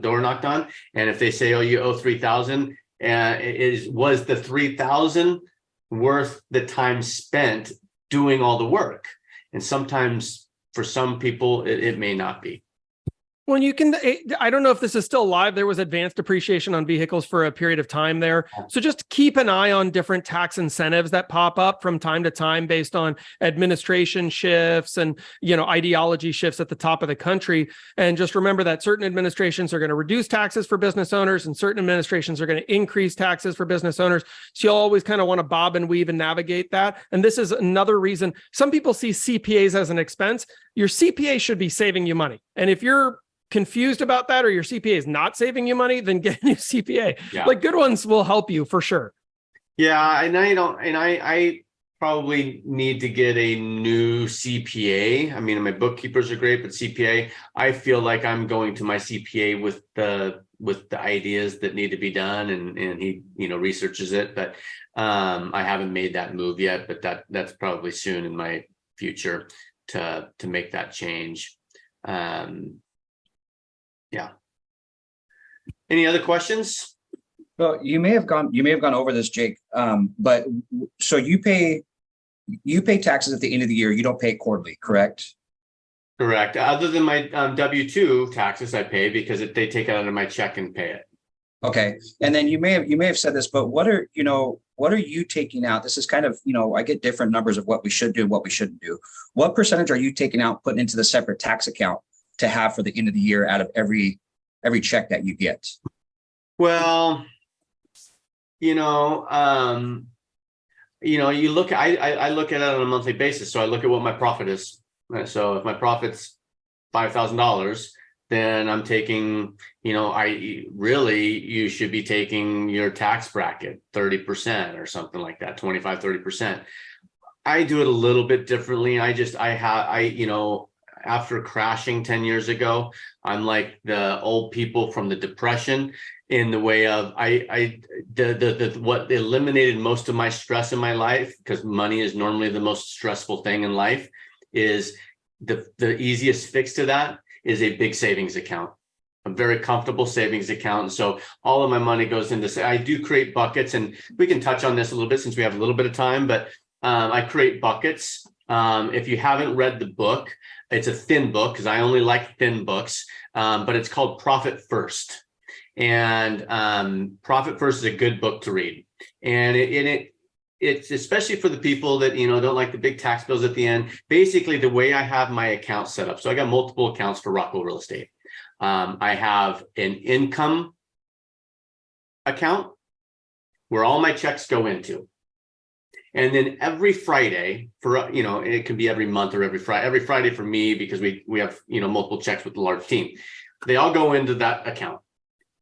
door knocked on. And if they say, oh, you owe $3,000, was the $3,000 worth the time spent doing all the work? And sometimes for some people it may not be. Well, I don't know if this is still live. There was advanced depreciation on vehicles for a period of time there. So just keep an eye on different tax incentives that pop up from time to time based on administration shifts and, ideology shifts at the top of the country. And just remember that certain administrations are going to reduce taxes for business owners and certain administrations are going to increase taxes for business owners. So you'll always kind of want to bob and weave and navigate that. And this is another reason some people see CPAs as an expense. Your CPA should be saving you money. And if you're confused about that, or your CPA is not saving you money, then get a new CPA. Yeah. Like, good ones will help you for sure. Yeah, and I probably need to get a new CPA. I mean, my bookkeepers are great, but CPA, I feel like I'm going to my CPA with the ideas that need to be done, and he researches it. But I haven't made that move yet, but that's probably soon in my future to make that change. Yeah. Any other questions? Well, you may have gone over this, Jake. But so you pay taxes at the end of the year. You don't pay it quarterly, correct? Correct. Other than my W-2 taxes, I pay because they take it out of my check and pay it. Okay. And then you may have said this, but what are you taking out? This is kind of, I get different numbers of what we should do and what we shouldn't do. What percentage are you taking out, putting into the separate tax account to have for the end of the year out of every check that you get? Well, you look, I look at it on a monthly basis. So I look at what my profit is. So if my profit's $5,000, then I'm taking, you should be taking your tax bracket 30% or something like that, 25, 30%. I do it a little bit differently. After crashing 10 years ago, I'm like the old people from the Depression in the way of what eliminated most of my stress in my life, because money is normally the most stressful thing in life, is the easiest fix to that is a big savings account, a very comfortable savings account. So all of my money goes into, I do create buckets, and we can touch on this a little bit since we have a little bit of time, but I create buckets. If you haven't read the book, it's a thin book because I only like thin books, but it's called Profit First. And Profit First is a good book to read. And it's especially for the people that, don't like the big tax bills at the end. Basically, the way I have my account set up. So I got multiple accounts for Rockwell Real Estate. I have an income account where all my checks go into. And then every Friday it can be every month or every Friday for me, because we have, multiple checks with a large team. They all go into that account.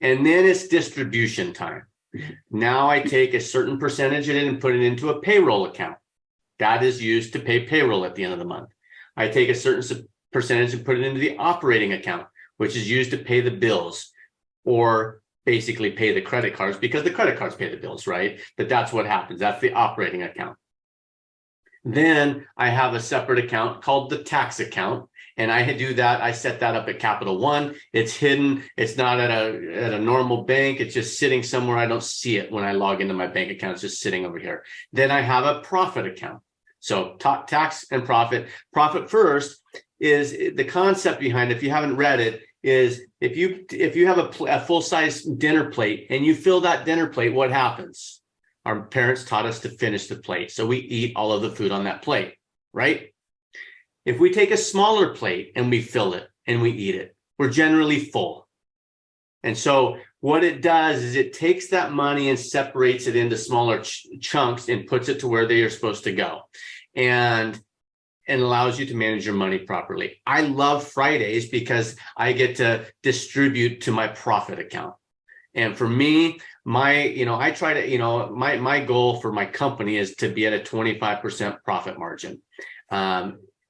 And then it's distribution time. Now I take a certain percentage of it and put it into a payroll account. That is used to pay payroll at the end of the month. I take a certain percentage and put it into the operating account, which is used to pay the bills, or basically pay the credit cards, because the credit cards pay the bills, right? But that's what happens. That's the operating account. Then I have a separate account called the tax account. And I do that. I set that up at Capital One. It's hidden. It's not at a normal bank. It's just sitting somewhere. I don't see it when I log into my bank account. It's just sitting over here. Then I have a profit account. So tax and profit. Profit First is the concept behind it. If you haven't read it, is if you have a full-size dinner plate and you fill that dinner plate, what happens? Our parents taught us to finish the plate. So we eat all of the food on that plate, right? If we take a smaller plate and we fill it and we eat it, we're generally full. And so what it does is it takes that money and separates it into smaller chunks and puts it to where they are supposed to go, and allows you to manage your money properly. I love Fridays because I get to distribute to my profit account. And for me, I try to, my goal for my company is to be at a 25% profit margin.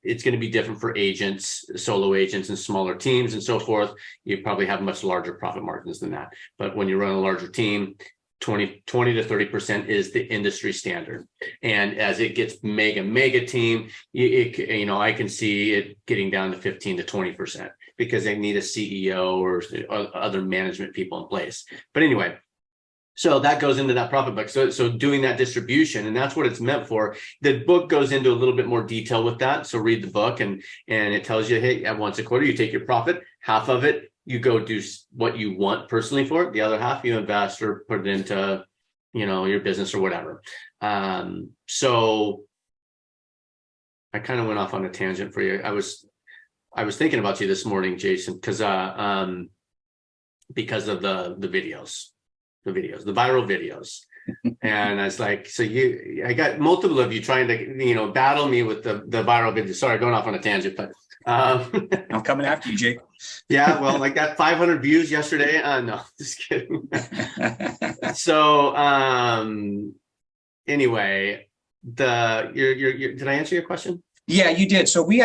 It's going to be different for agents, solo agents, and smaller teams and so forth. You probably have much larger profit margins than that. But when you run a larger team, 20 to 30% is the industry standard. And as it gets mega team, I can see it getting down to 15 to 20% because they need a CEO or other management people in place. But anyway, so that goes into that profit book. So doing that distribution, and that's what it's meant for. The book goes into a little bit more detail with that. So read the book, and it tells you, hey, at once a quarter, you take your profit, half of it, you go do what you want personally for it. The other half you invest or put it into, your business or whatever. So I kind of went off on a tangent for you. I was thinking about you this morning, Jason, because of the videos. The viral videos. And I was like, I got multiple of you trying to, battle me with the viral videos. Sorry, going off on a tangent, but I'm coming after you, Jake. Yeah, well, I got 500 views yesterday. No, just kidding. So anyway, did I answer your question? Yeah, you did. So we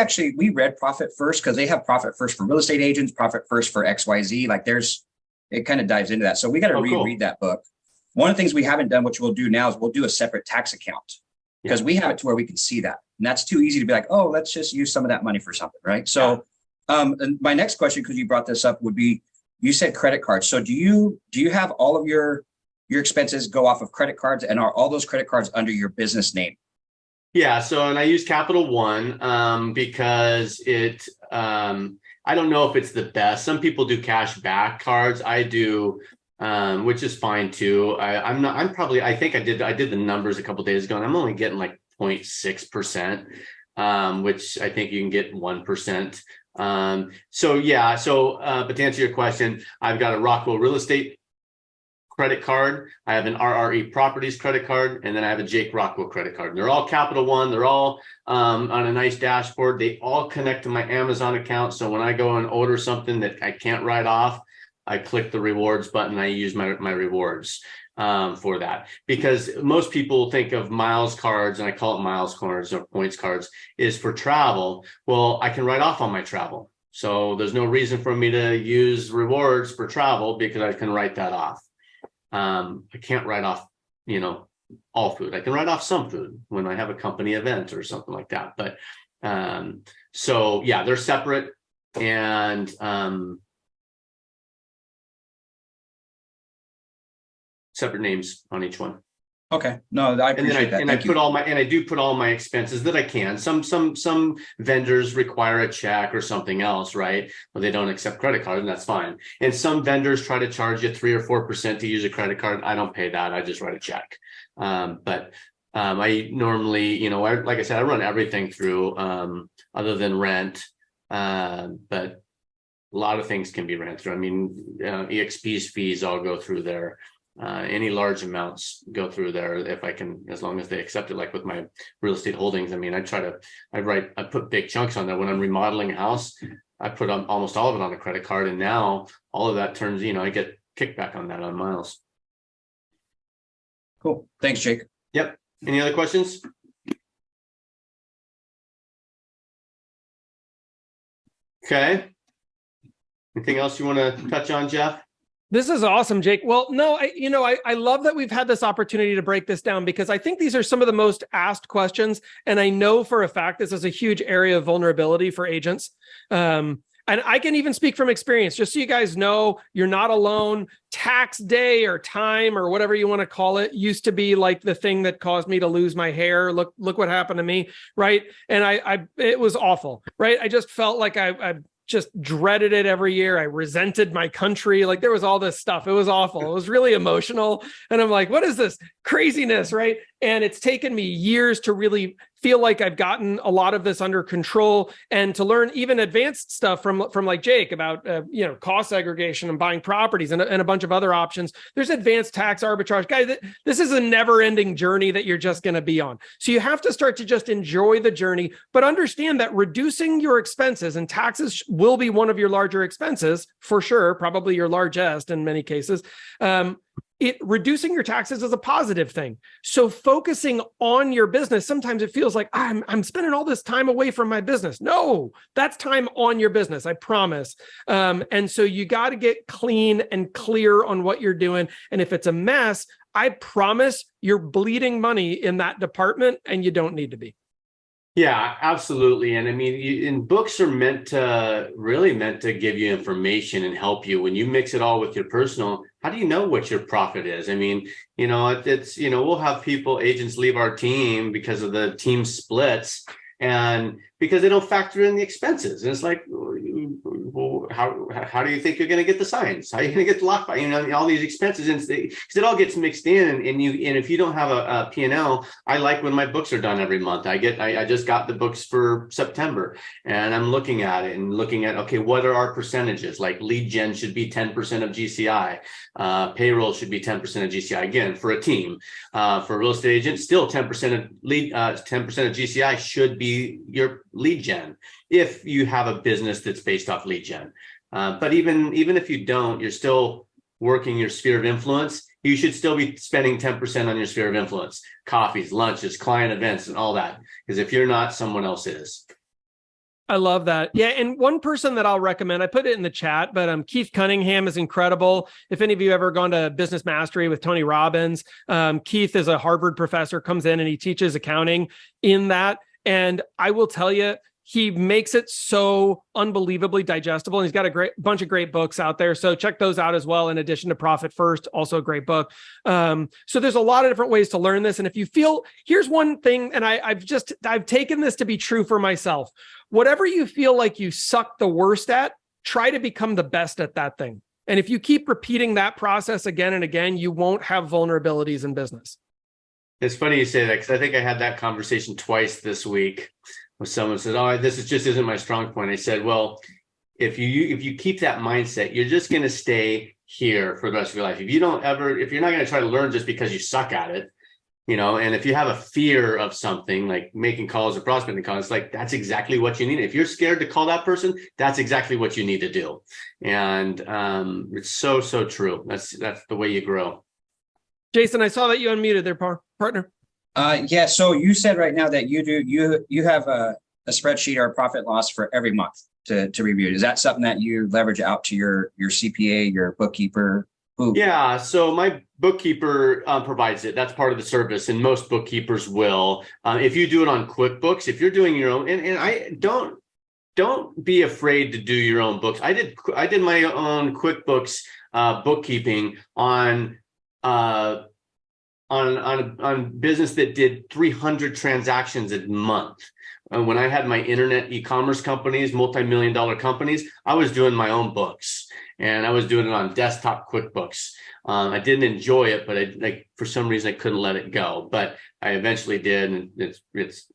read Profit First because they have Profit First for real estate agents, Profit First for XYZ. Like it kind of dives into that. So we got to reread that book. One of the things we haven't done, which we'll do now, is we'll do a separate tax account because we have it to where we can see that. And that's too easy to be like, oh, let's just use some of that money for something, right? So and my next question, because you brought this up, would be, you said credit cards. So do you have all of your expenses go off of credit cards, and are all those credit cards under your business name? Yeah. So, and I use Capital One because I don't know if it's the best. Some people do cash back cards. I do, which is fine too. I think I did the numbers a couple of days ago, and I'm only getting like 0.6%, which I think you can get 1%. But to answer your question, I've got a Rockwell Real Estate credit card. I have an RRE Properties credit card, and then I have a Jake Rockwell credit card. And they're all Capital One. They're all on a nice dashboard. They all connect to my Amazon account. So when I go and order something that I can't write off, I click the rewards button. I use my rewards for that, because most people think of miles cards, and I call it miles cards or points cards, is for travel. Well, I can write off on my travel. So there's no reason for me to use rewards for travel because I can write that off. I can't write off, all food. I can write off some food when I have a company event or something like that. But they're separate, and separate names on each one. Okay. No, I And then appreciate that. Thank you. I do put all my expenses that I can. Some vendors require a check or something else, right? Well, they don't accept credit card, and that's fine. And some vendors try to charge you 3 or 4% to use a credit card. I don't pay that. I just write a check. But I normally, like I said, I run everything through other than rent. But a lot of things can be ran through. I mean, EXP's fees all go through there. Any large amounts go through there if I can, as long as they accept it. Like with my real estate holdings, I mean, I put big chunks on there. When I'm remodeling a house, I put on almost all of it on a credit card, and now all of that turns, I get kickback on that on miles. Cool. Thanks, Jake. Yep. Any other questions? Okay. Anything else you want to touch on, Jeff? This is awesome, Jake. Well, no, I love that we've had this opportunity to break this down, because I think these are some of the most asked questions. And I know for a fact this is a huge area of vulnerability for agents. And I can even speak from experience, just so you guys know, you're not alone. Tax day or time or whatever you want to call it used to be like the thing that caused me to lose my hair. Look what happened to me, right? And it was awful, right? I just felt like I just dreaded it every year. I resented my country. Like, there was all this stuff. It was awful. It was really emotional. And I'm like, what is this craziness, right? And it's taken me years to really feel like I've gotten a lot of this under control, and to learn even advanced stuff from like Jake about, cost segregation and buying properties and a bunch of other options. There's advanced tax arbitrage. Guys, this is a never ending journey that you're just going to be on. So you have to start to just enjoy the journey, but understand that reducing your expenses, and taxes will be one of your larger expenses for sure, probably your largest in many cases. Reducing your taxes is a positive thing. So focusing on your business, sometimes it feels like I'm spending all this time away from my business. No, that's time on your business, I promise. And so you got to get clean and clear on what you're doing. And if it's a mess, I promise you're bleeding money in that department, and you don't need to be. Yeah, absolutely. And I mean, books are meant to give you information and help you. When you mix it all with your personal, how do you know what your profit is? I mean, we'll have agents leave our team because of the team splits, and because they don't factor in the expenses. And it's like, well, how do you think you're going to get the signs? How are you going to get the lock? All these expenses, and because it all gets mixed in. And if you don't have a P&L, I like when my books are done every month. I just got the books for September, and I'm looking at it and looking at, okay, what are our percentages? Like lead gen should be 10% of GCI. Payroll should be 10% of GCI. Again, for a team, for a real estate agent, still 10% of 10% of GCI should be your lead gen, if you have a business that's based off lead gen. But even if you don't, you're still working your sphere of influence. You should still be spending 10% on your sphere of influence: coffees, lunches, client events, and all that. Because if you're not, someone else is. I love that. Yeah. And one person that I'll recommend, I put it in the chat, but Keith Cunningham is incredible. If any of you ever gone to Business Mastery with Tony Robbins, Keith is a Harvard professor, comes in and he teaches accounting in that. And I will tell you, he makes it so unbelievably digestible. And he's got a bunch of great books out there. So check those out as well. In addition to Profit First, also a great book. So there's a lot of different ways to learn this. And if you feel, here's one thing, and I've taken this to be true for myself. Whatever you feel like you suck the worst at, try to become the best at that thing. And if you keep repeating that process again and again, you won't have vulnerabilities in business. It's funny you say that, because I think I had that conversation twice this week, where someone said, "Oh, just isn't my strong point." I said, "Well, if you keep that mindset, you're just going to stay here for the rest of your life. If you're not going to try to learn just because you suck at it, and if you have a fear of something like making calls or prospecting calls, it's like, that's exactly what you need. If you're scared to call that person, that's exactly what you need to do." And it's so true. That's the way you grow. Jason, I saw that you unmuted there, partner. Yeah. So you said right now that you have a spreadsheet or a profit loss for every month to review. Is that something that you leverage out to your CPA, your bookkeeper? Yeah. So my bookkeeper provides it. That's part of the service, and most bookkeepers will. If you do it on QuickBooks, if you're doing your own, and I don't be afraid to do your own books. I did my own QuickBooks bookkeeping on on business that did 300 transactions a month. When I had my internet e-commerce companies, multi-million-dollar companies, I was doing my own books, and I was doing it on desktop QuickBooks. I didn't enjoy it, but for some reason I couldn't let it go. But I eventually did, and it's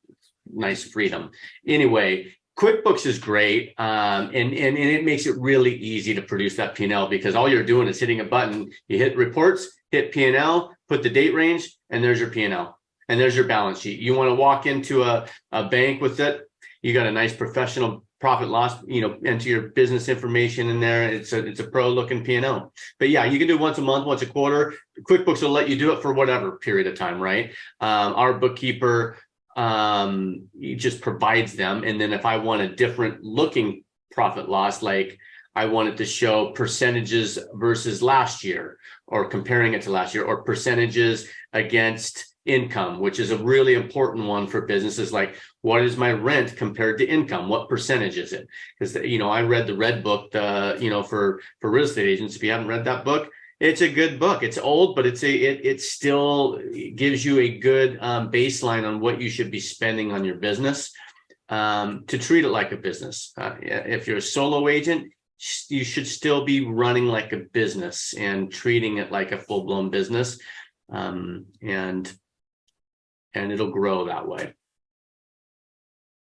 nice freedom. Anyway, QuickBooks is great, and it makes it really easy to produce that P&L, because all you're doing is hitting a button. You hit reports, hit P&L, put the date range, and there's your P&L, and there's your balance sheet. You want to walk into a bank with it, you got a nice professional profit loss, enter your business information in there. It's a pro looking P&L. But yeah, you can do once a month, once a quarter. QuickBooks will let you do it for whatever period of time, right? Our bookkeeper he just provides them, and then if I want a different looking profit loss, like I want it to show percentages versus last year, or comparing it to last year, or percentages against income, which is a really important one for businesses. Like, what is my rent compared to income? What percentage is it? Because I read the Red Book, for real estate agents. If you haven't read that book, it's a good book. It's old, but it still gives you a good baseline on what you should be spending on your business, to treat it like a business. If you're a solo agent, you should still be running like a business and treating it like a full-blown business, and it'll grow that way.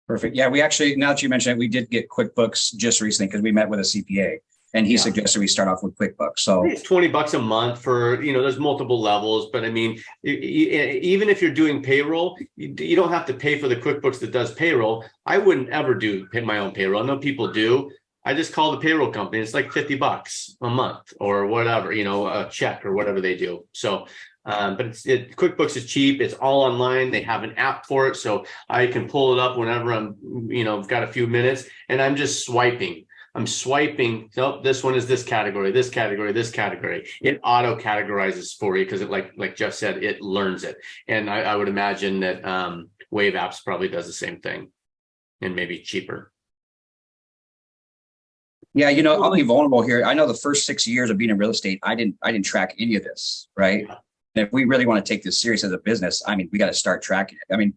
Perfect. Yeah, we actually, now that you mentioned it, we did get QuickBooks just recently because we met with a CPA. And he suggested we start off with QuickBooks. So it's $20 a month for, there's multiple levels, but I mean, even if you're doing payroll, you don't have to pay for the QuickBooks that does payroll. I wouldn't ever pay my own payroll. I know people do. I just call the payroll company. It's like $50 a month or whatever, a check or whatever they do. So, but QuickBooks is cheap. It's all online. They have an app for it. So I can pull it up whenever I'm, I've got a few minutes, and I'm just swiping. I'm swiping. Nope, this one is this category, this category, this category. It auto categorizes for you because it, like Jeff said, it learns it. And I would imagine that Wave Apps probably does the same thing, and maybe cheaper. Yeah, I'll be vulnerable here. I know the first 6 years of being in real estate, I didn't track any of this, right? And if we really want to take this serious as a business, I mean, we got to start tracking it. I mean,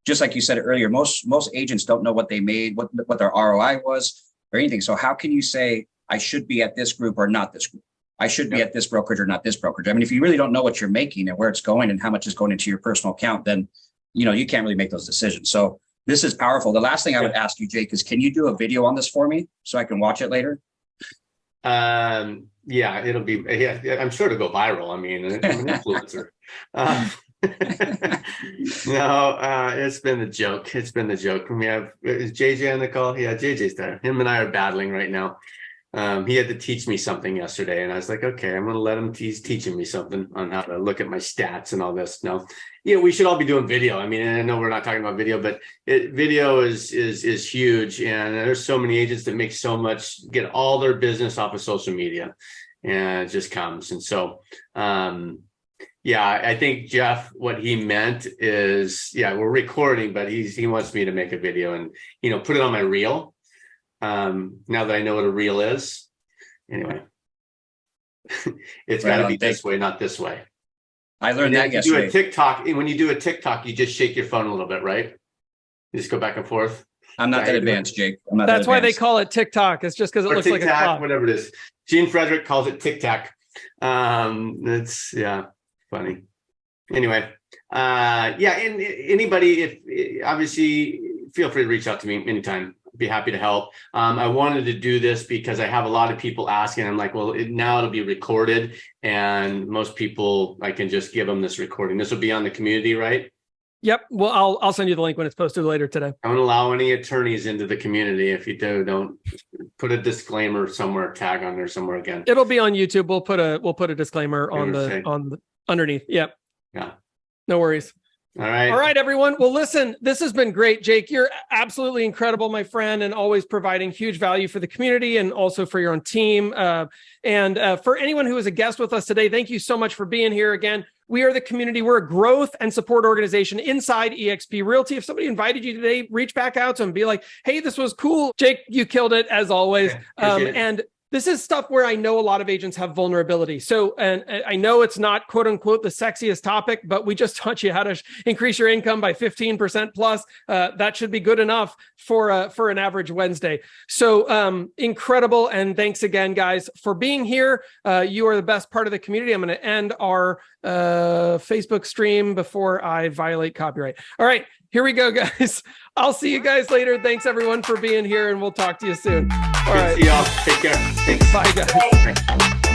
just like you said earlier, most agents don't know what they made, what their ROI was, or anything. So how can you say, I should be at this group or not this group? I should be at this brokerage or not this brokerage. I mean, if you really don't know what you're making and where it's going and how much is going into your personal account, then, you can't really make those decisions. So this is powerful. The last thing I would ask you, Jake, is can you do a video on this for me so I can watch it later? Yeah, it'll be, I'm sure it'll go viral. I mean, I'm an influencer. No, it's been the joke. It's been the joke. We have, is JJ on the call? Yeah, JJ's there. Him and I are battling right now. He had to teach me something yesterday, and I was like, okay, I'm going to let him. He's teaching me something on how to look at my stats and all this. No, we should all be doing video. I mean, I know we're not talking about video, but video is huge, and there's so many agents that make so much, get all their business off of social media, and it just comes. And so, yeah, I think Jeff, what he meant is, we're recording, but he wants me to make a video and, put it on my reel. Now that I know what a reel is, anyway, it's got to be this way, not this way. I learned that yesterday. When you do a TikTok, you just shake your phone a little bit, right? You just go back and forth. I'm not that advanced, Jake. That's why they call it TikTok. It's just because it looks like a clock. Whatever it is. Gene Frederick calls it TikTok. It's funny. Anyway, and anybody, if obviously, feel free to reach out to me anytime. Be happy to help. I wanted to do this because I have a lot of people asking. I'm like, well, now it'll be recorded, and most people, I can just give them this recording. This will be on the community, right? Yep. Well, I'll send you the link when it's posted later today. I don't allow any attorneys into the community. If you do, don't put a disclaimer somewhere, tag on there somewhere again. It'll be on YouTube. We'll put a disclaimer on the underneath. Yep. Yeah. No worries. All right, everyone. Well, listen, this has been great. Jake, you're absolutely incredible, my friend, and always providing huge value for the community and also for your own team. And for anyone who is a guest with us today, thank you so much for being here again. We are the community. We're a growth and support organization inside eXp Realty. If somebody invited you today, reach back out to them, be like, hey, this was cool. Jake, you killed it as always. Okay, and this is stuff where I know a lot of agents have vulnerability. So, and I know it's not quote unquote the sexiest topic, but we just taught you how to increase your income by 15% plus. That should be good enough for an average Wednesday. So incredible. And thanks again, guys, for being here. You are the best part of the community. I'm going to end our Facebook stream before I violate copyright. All right, here we go, guys. I'll see you guys later. Thanks everyone for being here, and we'll talk to you soon. All right. See y'all. Take care. Thanks. Bye, guys. Bye.